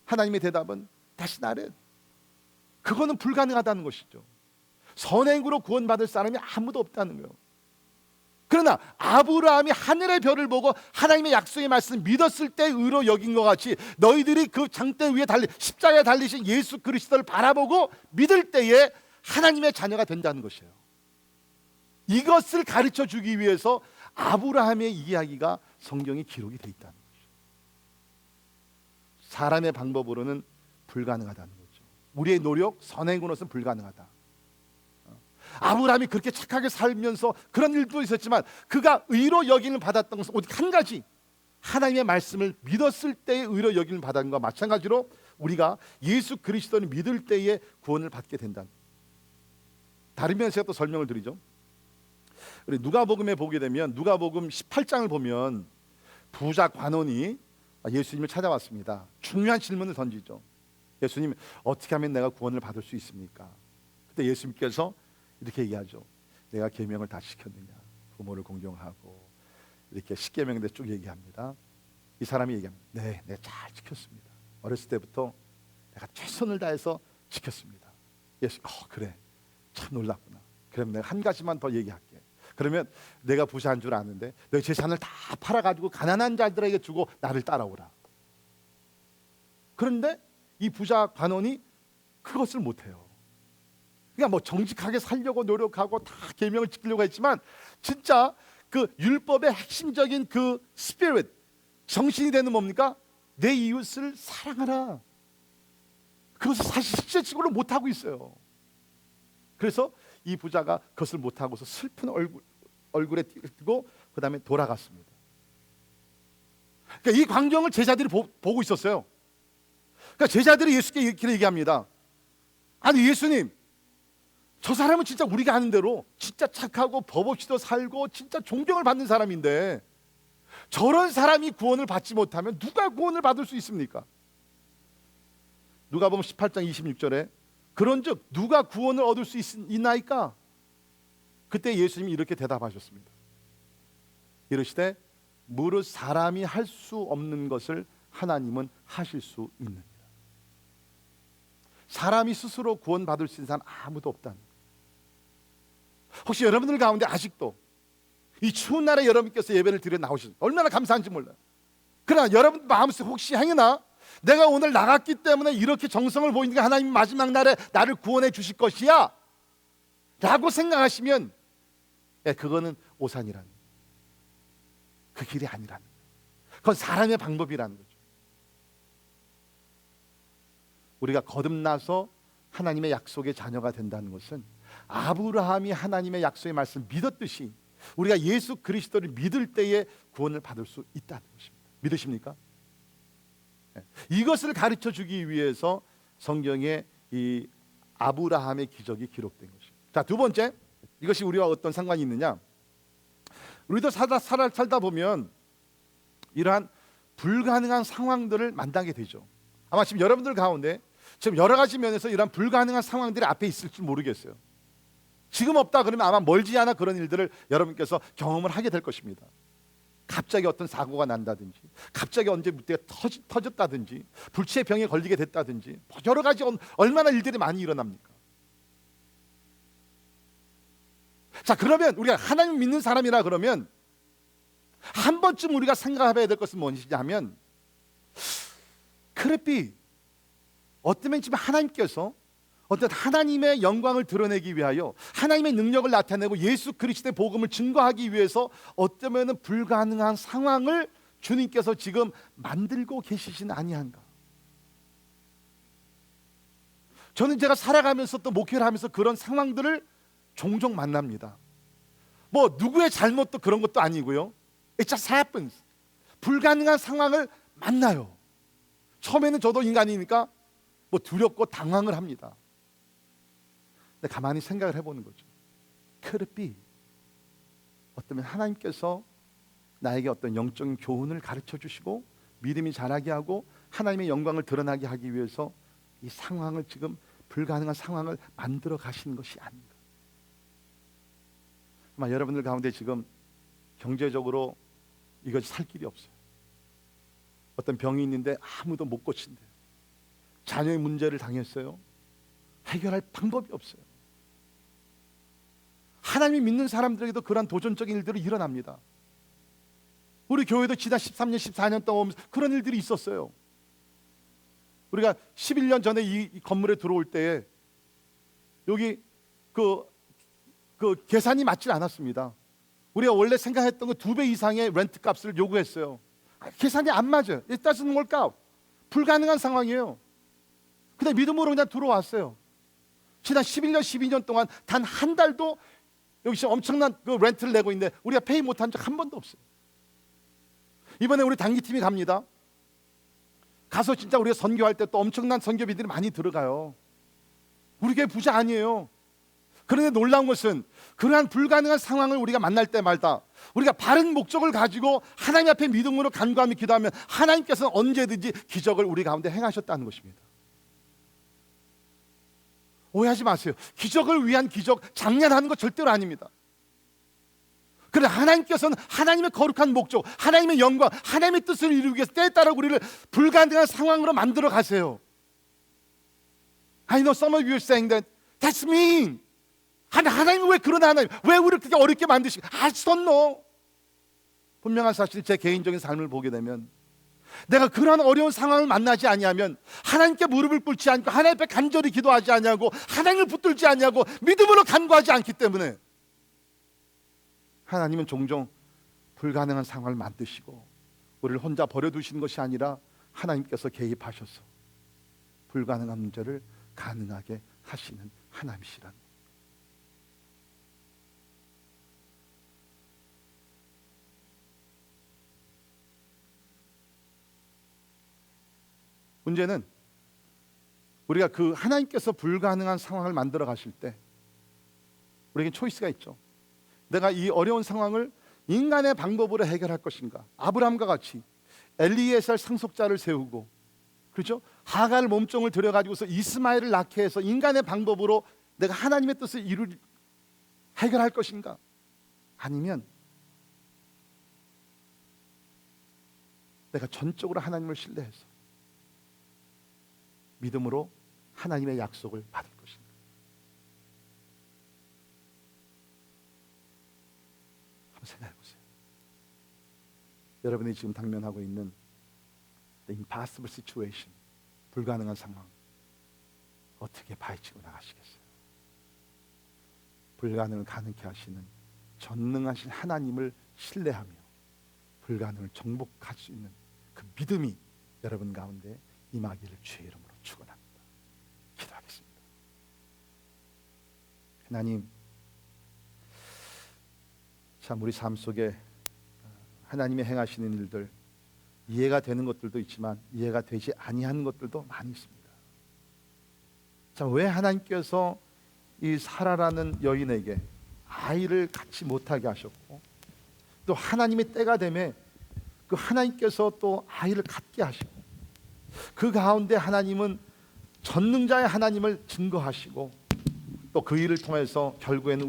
하나님의 대답은 다시 나를, 그거는 불가능하다는 것이죠. 선행으로 구원받을 사람이 아무도 없다는 거예요. 그러나 아브라함이 하늘의 별을 보고 하나님의 약속의 말씀을 믿었을 때 의로 여긴 것 같이 너희들이 그 장대 위에 십자가에 달리신 예수 그리스도를 바라보고 믿을 때에 하나님의 자녀가 된다는 것이에요. 이것을 가르쳐 주기 위해서 아브라함의 이야기가 성경에 기록이 되어 있다는 거죠. 사람의 방법으로는 불가능하다는 거죠. 우리의 노력, 선행으로서는 불가능하다. 아브라함이 그렇게 착하게 살면서 그런 일도 있었지만 그가 의로 여김을 받았던 것은 오직 한 가지, 하나님의 말씀을 믿었을 때의 의로 여김을 받은 것과 마찬가지로 우리가 예수 그리스도를 믿을 때에 구원을 받게 된다. 다른 면에서 제가 또 설명을 드리죠. 우리 누가복음에 보게 되면 누가복음 18장을 보면 부자 관원이 예수님을 찾아왔습니다. 중요한 질문을 던지죠. 예수님, 어떻게 하면 내가 구원을 받을 수 있습니까? 그때 예수님께서 이렇게 얘기하죠. 내가 계명을 다 지켰느냐? 부모를 공경하고 이렇게 십계명에 대해 쭉 얘기합니다. 이 사람이 얘기합니다. 네, 내가 잘 지켰습니다. 어렸을 때부터 내가 최선을 다해서 지켰습니다. 예수, 그래, 참 놀랍구나. 그럼 내가 한 가지만 더 얘기할게. 그러면 내가 부자인 줄 아는데 너 재산을 다 팔아가지고 가난한 자들에게 주고 나를 따라오라. 그런데 이 부자 관원이 그것을 못해요. 그러니까 뭐 정직하게 살려고 노력하고 다 계명을 지키려고 했지만 진짜 그 율법의 핵심적인 그 스피릿, 정신이 되는 뭡니까? 내 이웃을 사랑하라. 그것을 사실 실제적으로 못하고 있어요. 그래서 이 부자가 그것을 못하고서 슬픈 얼굴에 띄고 그 다음에 돌아갔습니다. 그러니까 이 광경을 제자들이 보고 있었어요. 그러니까 제자들이 예수께 이렇게 얘기합니다. 아니 예수님, 저 사람은 진짜 우리가 아는 대로 진짜 착하고 법 없이도 살고 진짜 존경을 받는 사람인데 저런 사람이 구원을 받지 못하면 누가 구원을 받을 수 있습니까? 누가복음 18장 26절에 그런즉 누가 구원을 얻을 수 있나이까? 그때 예수님이 이렇게 대답하셨습니다. 이르시되 무릇 사람이 할 수 없는 것을 하나님은 하실 수 있느니라. 사람이 스스로 구원받을 수 있는 사람 아무도 없다는 거예요. 혹시 여러분들 가운데 아직도 이 추운 날에 여러분께서 예배를 드려 나오신 얼마나 감사한지 몰라요. 그러나 여러분 마음속에 혹시 행여나 내가 오늘 나갔기 때문에 이렇게 정성을 보이니까 하나님 마지막 날에 나를 구원해 주실 것이야 라고 생각하시면 그거는 오산이라는 거예요. 그 길이 아니라는 거예요. 그건 사람의 방법이라는 거죠. 우리가 거듭나서 하나님의 약속의 자녀가 된다는 것은 아브라함이 하나님의 약속의 말씀을 믿었듯이 우리가 예수 그리스도를 믿을 때에 구원을 받을 수 있다는 것입니다. 믿으십니까? 이것을 가르쳐 주기 위해서 성경에 이 아브라함의 기적이 기록된 것입니다. 자, 두 번째, 이것이 우리와 어떤 상관이 있느냐? 우리도 살다 보면 이러한 불가능한 상황들을 만나게 되죠. 아마 지금 여러분들 가운데 지금 여러 가지 면에서 이러한 불가능한 상황들이 앞에 있을지 모르겠어요. 지금 없다 그러면 아마 멀지 않아 그런 일들을 여러분께서 경험을 하게 될 것입니다. 갑자기 어떤 사고가 난다든지, 갑자기 언제 무대가 터졌다든지, 불치의 병에 걸리게 됐다든지, 여러 가지 얼마나 일들이 많이 일어납니까? 자, 그러면 우리가 하나님 믿는 사람이라 그러면 한 번쯤 우리가 생각해야 될 것은 무엇이냐면, 크레피 어쩌면 지금 하나님께서 어떤 하나님의 영광을 드러내기 위하여 하나님의 능력을 나타내고 예수 그리스도의 복음을 증거하기 위해서 어쩌면 불가능한 상황을 주님께서 지금 만들고 계시진 아니한가. 저는 제가 살아가면서 또 목회를 하면서 그런 상황들을 종종 만납니다. 뭐 누구의 잘못도 그런 것도 아니고요. It just happens. 불가능한 상황을 만나요. 처음에는 저도 인간이니까 뭐 두렵고 당황을 합니다. 근데 가만히 생각을 해보는 거죠. Could it be? 어쩌면 하나님께서 나에게 어떤 영적인 교훈을 가르쳐 주시고 믿음이 자라게 하고 하나님의 영광을 드러나게 하기 위해서 이 상황을 지금 불가능한 상황을 만들어 가시는 것이 아닌가. 아마 여러분들 가운데 지금 경제적으로 이것이 살 길이 없어요. 어떤 병이 있는데 아무도 못 고친대요. 자녀의 문제를 당했어요. 해결할 방법이 없어요. 하나님이 믿는 사람들에게도 그런 도전적인 일들이 일어납니다. 우리 교회도 지난 13년, 14년 동안 오면서 그런 일들이 있었어요. 우리가 11년 전에 이 건물에 들어올 때에 여기 그 계산이 맞지 않았습니다. 우리가 원래 생각했던 그 2배 이상의 렌트 값을 요구했어요. 계산이 안 맞아요. It doesn't work out. 불가능한 상황이에요. 근데 믿음으로 그냥 들어왔어요. 지난 11년, 12년 동안 단 한 달도 여기 엄청난 그 렌트를 내고 있는데 우리가 페이 못한 적 한 번도 없어요. 이번에 우리 단기팀이 갑니다. 가서 진짜 우리가 선교할 때 또 엄청난 선교비들이 많이 들어가요. 우리 교회 부자 아니에요. 그런데 놀라운 것은 그러한 불가능한 상황을 우리가 만날 때마다 우리가 바른 목적을 가지고 하나님 앞에 믿음으로 간구하며 기도하면 하나님께서는 언제든지 기적을 우리 가운데 행하셨다는 것입니다. 오해하지 마세요. 기적을 위한 기적, 장난하는 거 절대로 아닙니다. 그런데 하나님께서는 하나님의 거룩한 목적, 하나님의 영광, 하나님의 뜻을 이루기 위해서 때에 따라 우리를 불가능한 상황으로 만들어 가세요. I know some of you are saying that that's mean. 하나님 왜 그런 하나님, 왜 우리를 그렇게 어렵게 만드시고? I don't know. 분명한 사실, 제 개인적인 삶을 보게 되면 내가 그런 어려운 상황을 만나지 아니하면, 하나님께 무릎을 꿇지 않고 하나님 앞에 간절히 기도하지 아니하고 하나님을 붙들지 아니하고 믿음으로 간구하지 않기 때문에 하나님은 종종 불가능한 상황을 만드시고 우리를 혼자 버려두시는 것이 아니라 하나님께서 개입하셔서 불가능한 문제를 가능하게 하시는 하나님이시라는 거예요. 문제는 우리가 그 하나님께서 불가능한 상황을 만들어 가실 때 우리에게 초이스가 있죠. 내가 이 어려운 상황을 인간의 방법으로 해결할 것인가, 아브라함과 같이 엘리에셀 상속자를 세우고, 그렇죠? 하갈 몸종을 들여가지고서 이스마엘을 낳게 해서 인간의 방법으로 내가 하나님의 뜻을 해결할 것인가, 아니면 내가 전적으로 하나님을 신뢰해서 믿음으로 하나님의 약속을 받을 것인가. 한번 생각해 보세요. 여러분이 지금 당면하고 있는 the impossible situation, 불가능한 상황, 어떻게 파헤치고 나가시겠어요? 불가능을 가능케 하시는 전능하신 하나님을 신뢰하며 불가능을 정복할 수 있는 그 믿음이 여러분 가운데 임하기를 주의 이름으로 축원합니다. 기도하겠습니다. 하나님, 참 우리 삶 속에 하나님이 행하시는 일들, 이해가 되는 것들도 있지만 이해가 되지 아니하는 것들도 많이 있습니다. 자, 왜 하나님께서 이 사라라는 여인에게 아이를 갖지 못하게 하셨고, 또 하나님의 때가 되매 그 하나님께서 또 아이를 갖게 하시고, 그 가운데 하나님은 전능자의 하나님을 증거하시고, 또 그 일을 통해서 결국에는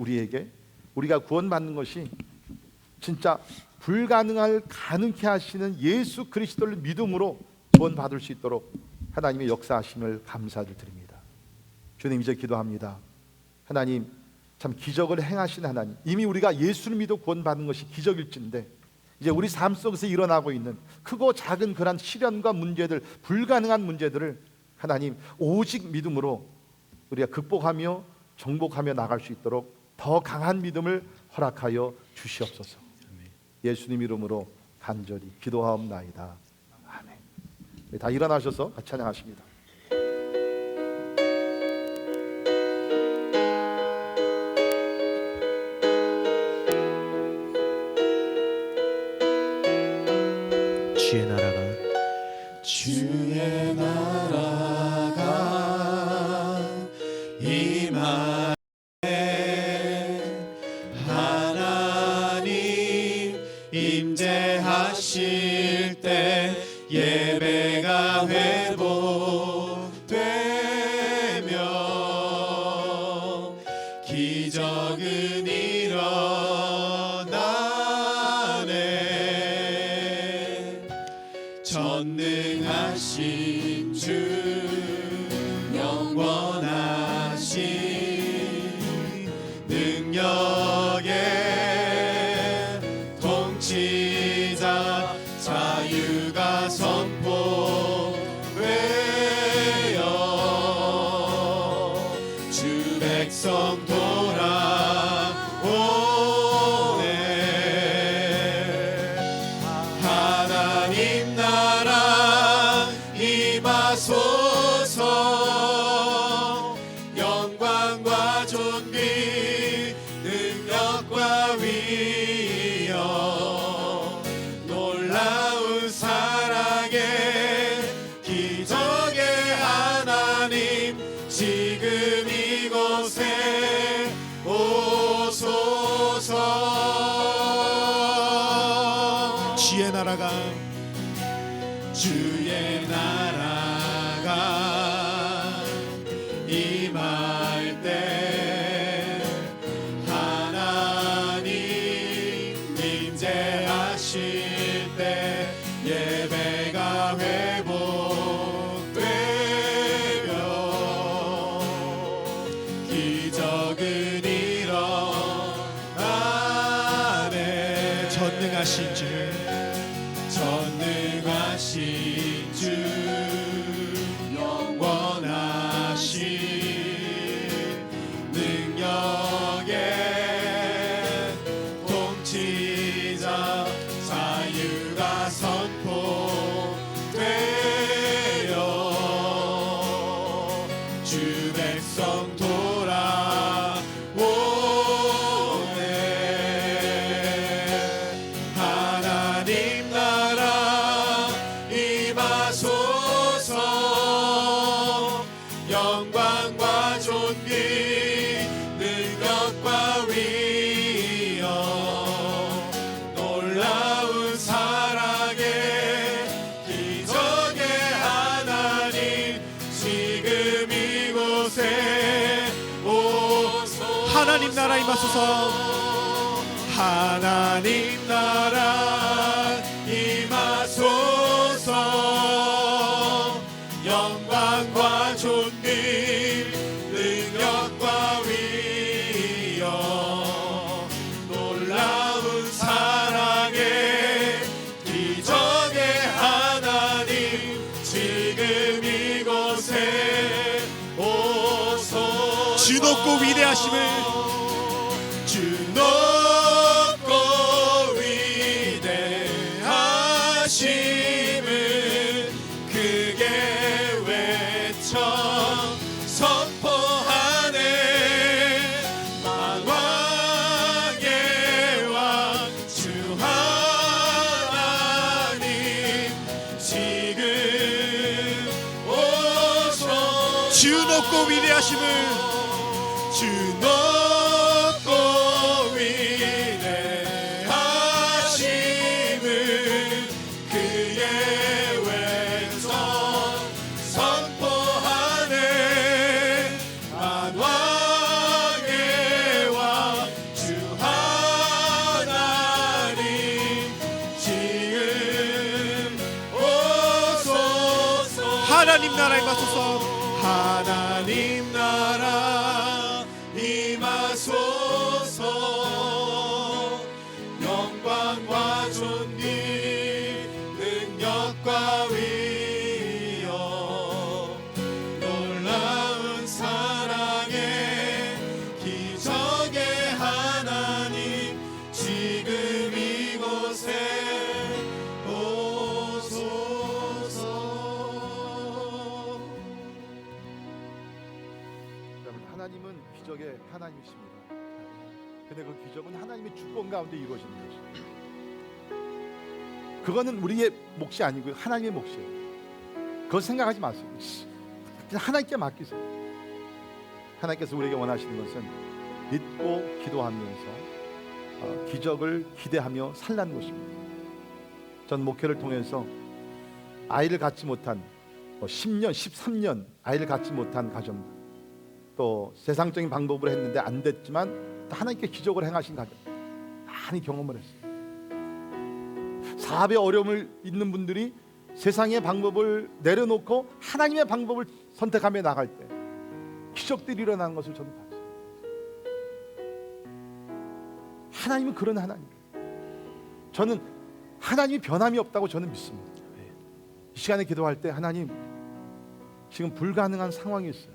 우리가 구원받는 것이 진짜 불가능할 가능케 하시는 예수 그리스도를 믿음으로 구원받을 수 있도록 하나님의 역사하심을 감사드립니다. 주님, 이제 기도합니다. 하나님, 참 기적을 행하신 하나님, 이미 우리가 예수를 믿어 구원받는 것이 기적일진데 이제 우리 삶 속에서 일어나고 있는 크고 작은 그런 시련과 문제들, 불가능한 문제들을 하나님 오직 믿음으로 우리가 극복하며 정복하며 나갈 수 있도록 더 강한 믿음을 허락하여 주시옵소서. 예수님 이름으로 간절히 기도하옵나이다. 아멘. 다 일어나셔서 같이 찬양하십니다. 주의 나라가 임하네. 하나님 임재하실 때 예배가 회복되며 기적은 일어나네. 전능하신 주, 영원하신 능력의 통치자, 자유가 선포되어 주 백성 돌아오네. 하나님 나라 임하소서. 영광과 존귀, 능력과 위엄, 놀라운 사랑의 기적의 하나님, 지금 이곳에 오소서. 주의 나라가 임할 때 하나님 임재하실 때 예배가 회복되며 기적은 전능하신 주 영원하신 능력의 통치자 자유가 선포되어 주 백성 돌아오네. 하나님 나라 임하소서. 영광과 존귀 능력과 위엄 놀라운 사랑의 기적의 하나님 지금 이곳에 오소서. 하나님 나라 임하소서. 하나님 나라 임하소서. 영광과 존귀 능력과 위엄 놀라운 사랑의 기적의 하나님 지금 이곳에 오소서. 주 높고 위대하심을 주 높고 위대하심을 크게 외쳐 선포하네. 만왕의 왕 주 하나님 지금 오소서. 주 높고 위대하심을 주 높고 위대하심을 그의 왼손 선포하네. 만왕의 왕 주 하나님 지금 오소서. 하나님 나라 임하소서. 하나님 나라 임하소서. 영광과 존귀 능력과 위엄 놀라운 사랑의 기적의 하나님 지금 이곳에 오소서. 여러분, 하나님은 기적의 하나님이십니다. 근데 그 기적은 하나님의 주권 가운데 이루어지는 것입니다. 그거는 우리의 몫이 아니고 하나님의 몫이에요. 그거 생각하지 마세요. 그냥 하나님께 맡기세요. 하나님께서 우리에게 원하시는 것은 믿고 기도하면서 기적을 기대하며 살라는 것입니다. 전 목회를 통해서 아이를 갖지 못한 10년, 13년 아이를 갖지 못한 가정들, 또 세상적인 방법으로 했는데 안 됐지만 하나님께 기적을 행하신 가정 많이 경험을 했어요. 사업에 어려움을 있는 분들이 세상의 방법을 내려놓고 하나님의 방법을 선택하며 나갈 때 기적들이 일어나는 것을 저는 봤어요. 하나님은 그런 하나님이에요. 저는 하나님이 변함이 없다고 저는 믿습니다. 이 시간에 기도할 때 하나님 지금 불가능한 상황이 있어요.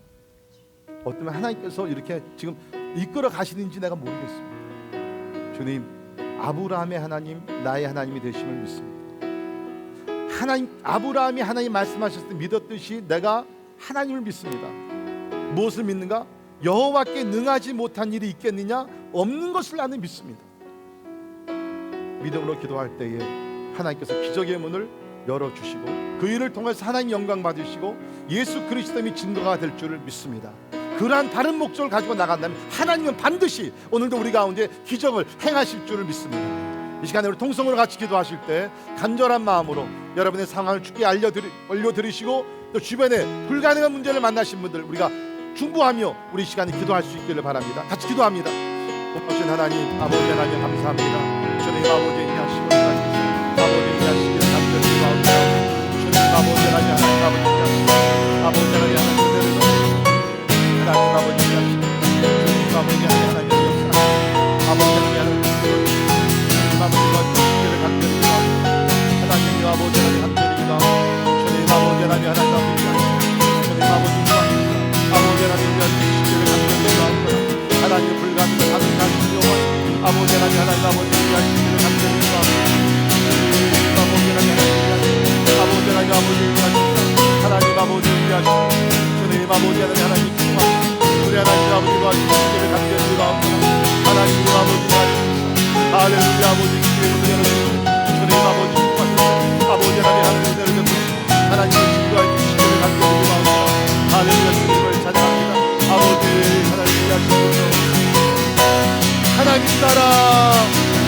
어쩌면 하나님께서 이렇게 지금 이끌어 가시는지 내가 모르겠습니다. 주님, 아브라함의 하나님, 나의 하나님이 되심을 믿습니다. 하나님, 아브라함이 하나님 말씀하셨을 때 믿었듯이 내가 하나님을 믿습니다. 무엇을 믿는가? 여호와께 능하지 못한 일이 있겠느냐? 없는 것을 나는 믿습니다. 믿음으로 기도할 때에 하나님께서 기적의 문을 열어주시고 그 일을 통해서 하나님 영광 받으시고 예수 그리스도의 증거가 될 줄을 믿습니다. 그러한 다른 목적을 가지고 나간다면 하나님은 반드시 오늘도 우리 가운데 기적을 행하실 줄을 믿습니다. 이 시간에 우리 통성으로 같이 기도하실 때 간절한 마음으로 여러분의 상황을 주께 알려드리시고 또 주변에 불가능한 문제를 만나신 분들 우리가 중보하며 우리 시간에 기도할 수 있기를 바랍니다. 같이 기도합니다. 오신 하나님, 아버지 하나님 감사합니다. 주님 아버지 인하시고 아버지 인하시기를 간절히 기도합니다. 주님 아버지 하나님 아버지 인하시고 아버지 하나님 하나님 아버지 하나님 아버지 하나님 아버지 하나님 아버지 하나님 아버지 아버지 하나님, 하나님 아버지 위한 신들을 감사드립니다. 아버지 하나님, 아버지 하나님, 아버지 위한 하나님 아버지 위하신 주님 아버지 하나님, 하나님 우리 하나님 아버지 위하신 신들을 감사드립니다. 하나님 아버지 위하신 할렐루야. 아버지 주님의 문을 열어주시고 주님 아버지 아버지 하나님 하나님 은혜를 베푸시고 하나님의 친구와 신들을 감사드립니다. 할렐루야. 주님을 찬양합니다. 아버지 하나님 위하신 하나님 나라,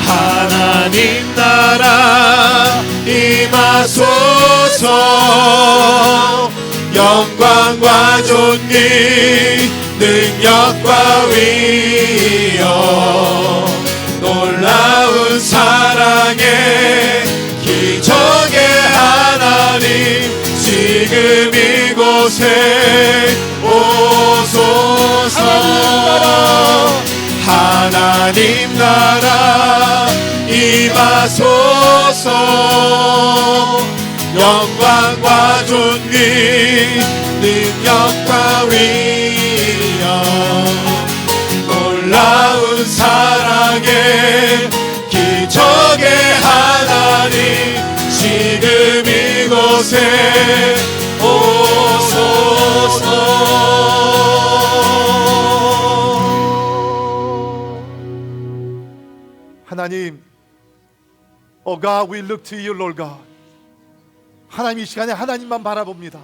하나님 나라 임하소서. 영광과 존귀 능력과 위엄 놀라운 사랑의 기적의 하나님 지금 이곳에 오소서. 하나님 나라 임하소서. 영광과 존귀 능력과 위엄 놀라운 사랑의 기적의 하나님 지금 이곳에 오소서. 하나님, Oh God, we look to you, Lord God. 하나님, 이 시간에 하나님만 바라봅니다.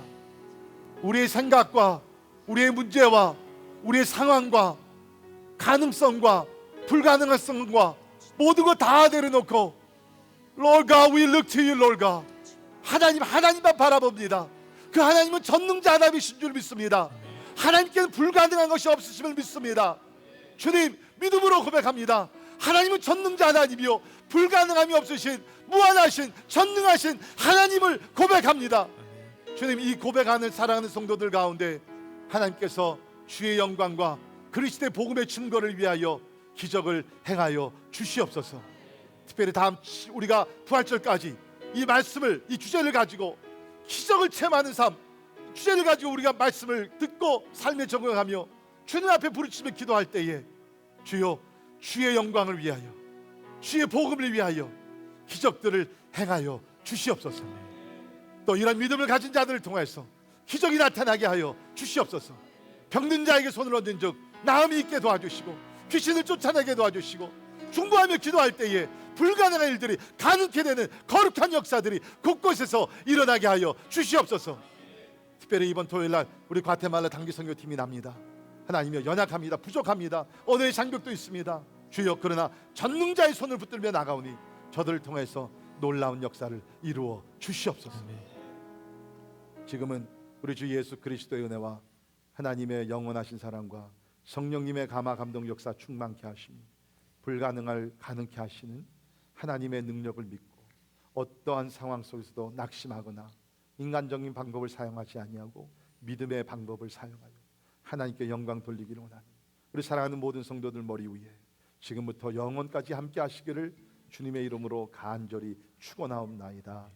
우리의 생각과 우리의 문제와 우리의 상황과 가능성과 불가능성과 모든 것 다 내려놓고 Lord God, we look to you, Lord God. 하나님만 바라봅니다. 그 하나님은 전능자 하나님이신 줄 믿습니다. 하나님께는 불가능한 것이 없으심을 믿습니다. 주님, 믿음으로 고백합니다. 하나님은 전능자 하나님이요 불가능함이 없으신 무한하신 전능하신 하나님을 고백합니다. 주님, 이 고백하는 사랑하는 성도들 가운데 하나님께서 주의 영광과 그리스도의 복음의 증거를 위하여 기적을 행하여 주시옵소서. 특별히 다음 우리가 부활절까지 이 말씀을, 이 주제를 가지고 기적을 체험하는 삶, 주제를 가지고 우리가 말씀을 듣고 삶에 적용하며 주님 앞에 부르치며 기도할 때에 주여 주의 영광을 위하여 주의 복음을 위하여 기적들을 행하여 주시옵소서. 또 이런 믿음을 가진 자들을 통해서 기적이 나타나게 하여 주시옵소서. 병든 자에게 손을 얹은 즉 나음이 있게 도와주시고 귀신을 쫓아내게 도와주시고 중보하며 기도할 때에 불가능한 일들이 가능케 되는 거룩한 역사들이 곳곳에서 일어나게 하여 주시옵소서. 특별히 이번 토요일날 우리 과테말라 단기 선교팀이 납니다. 하나님이여, 연약합니다. 부족합니다. 언어의 장벽도 있습니다. 주여, 그러나 전능자의 손을 붙들며 나가오니 저들을 통해서 놀라운 역사를 이루어 주시옵소서. 지금은 우리 주 예수 그리스도의 은혜와 하나님의 영원하신 사랑과 성령님의 감화 감동 역사 충만케 하시니 불가능을 가능케 하시는 하나님의 능력을 믿고 어떠한 상황 속에서도 낙심하거나 인간적인 방법을 사용하지 아니하고 믿음의 방법을 사용하여 하나님께 영광 돌리기를 원하는 우리 사랑하는 모든 성도들 머리 위에 지금부터 영원까지 함께 하시기를 주님의 이름으로 간절히 축원하옵나이다.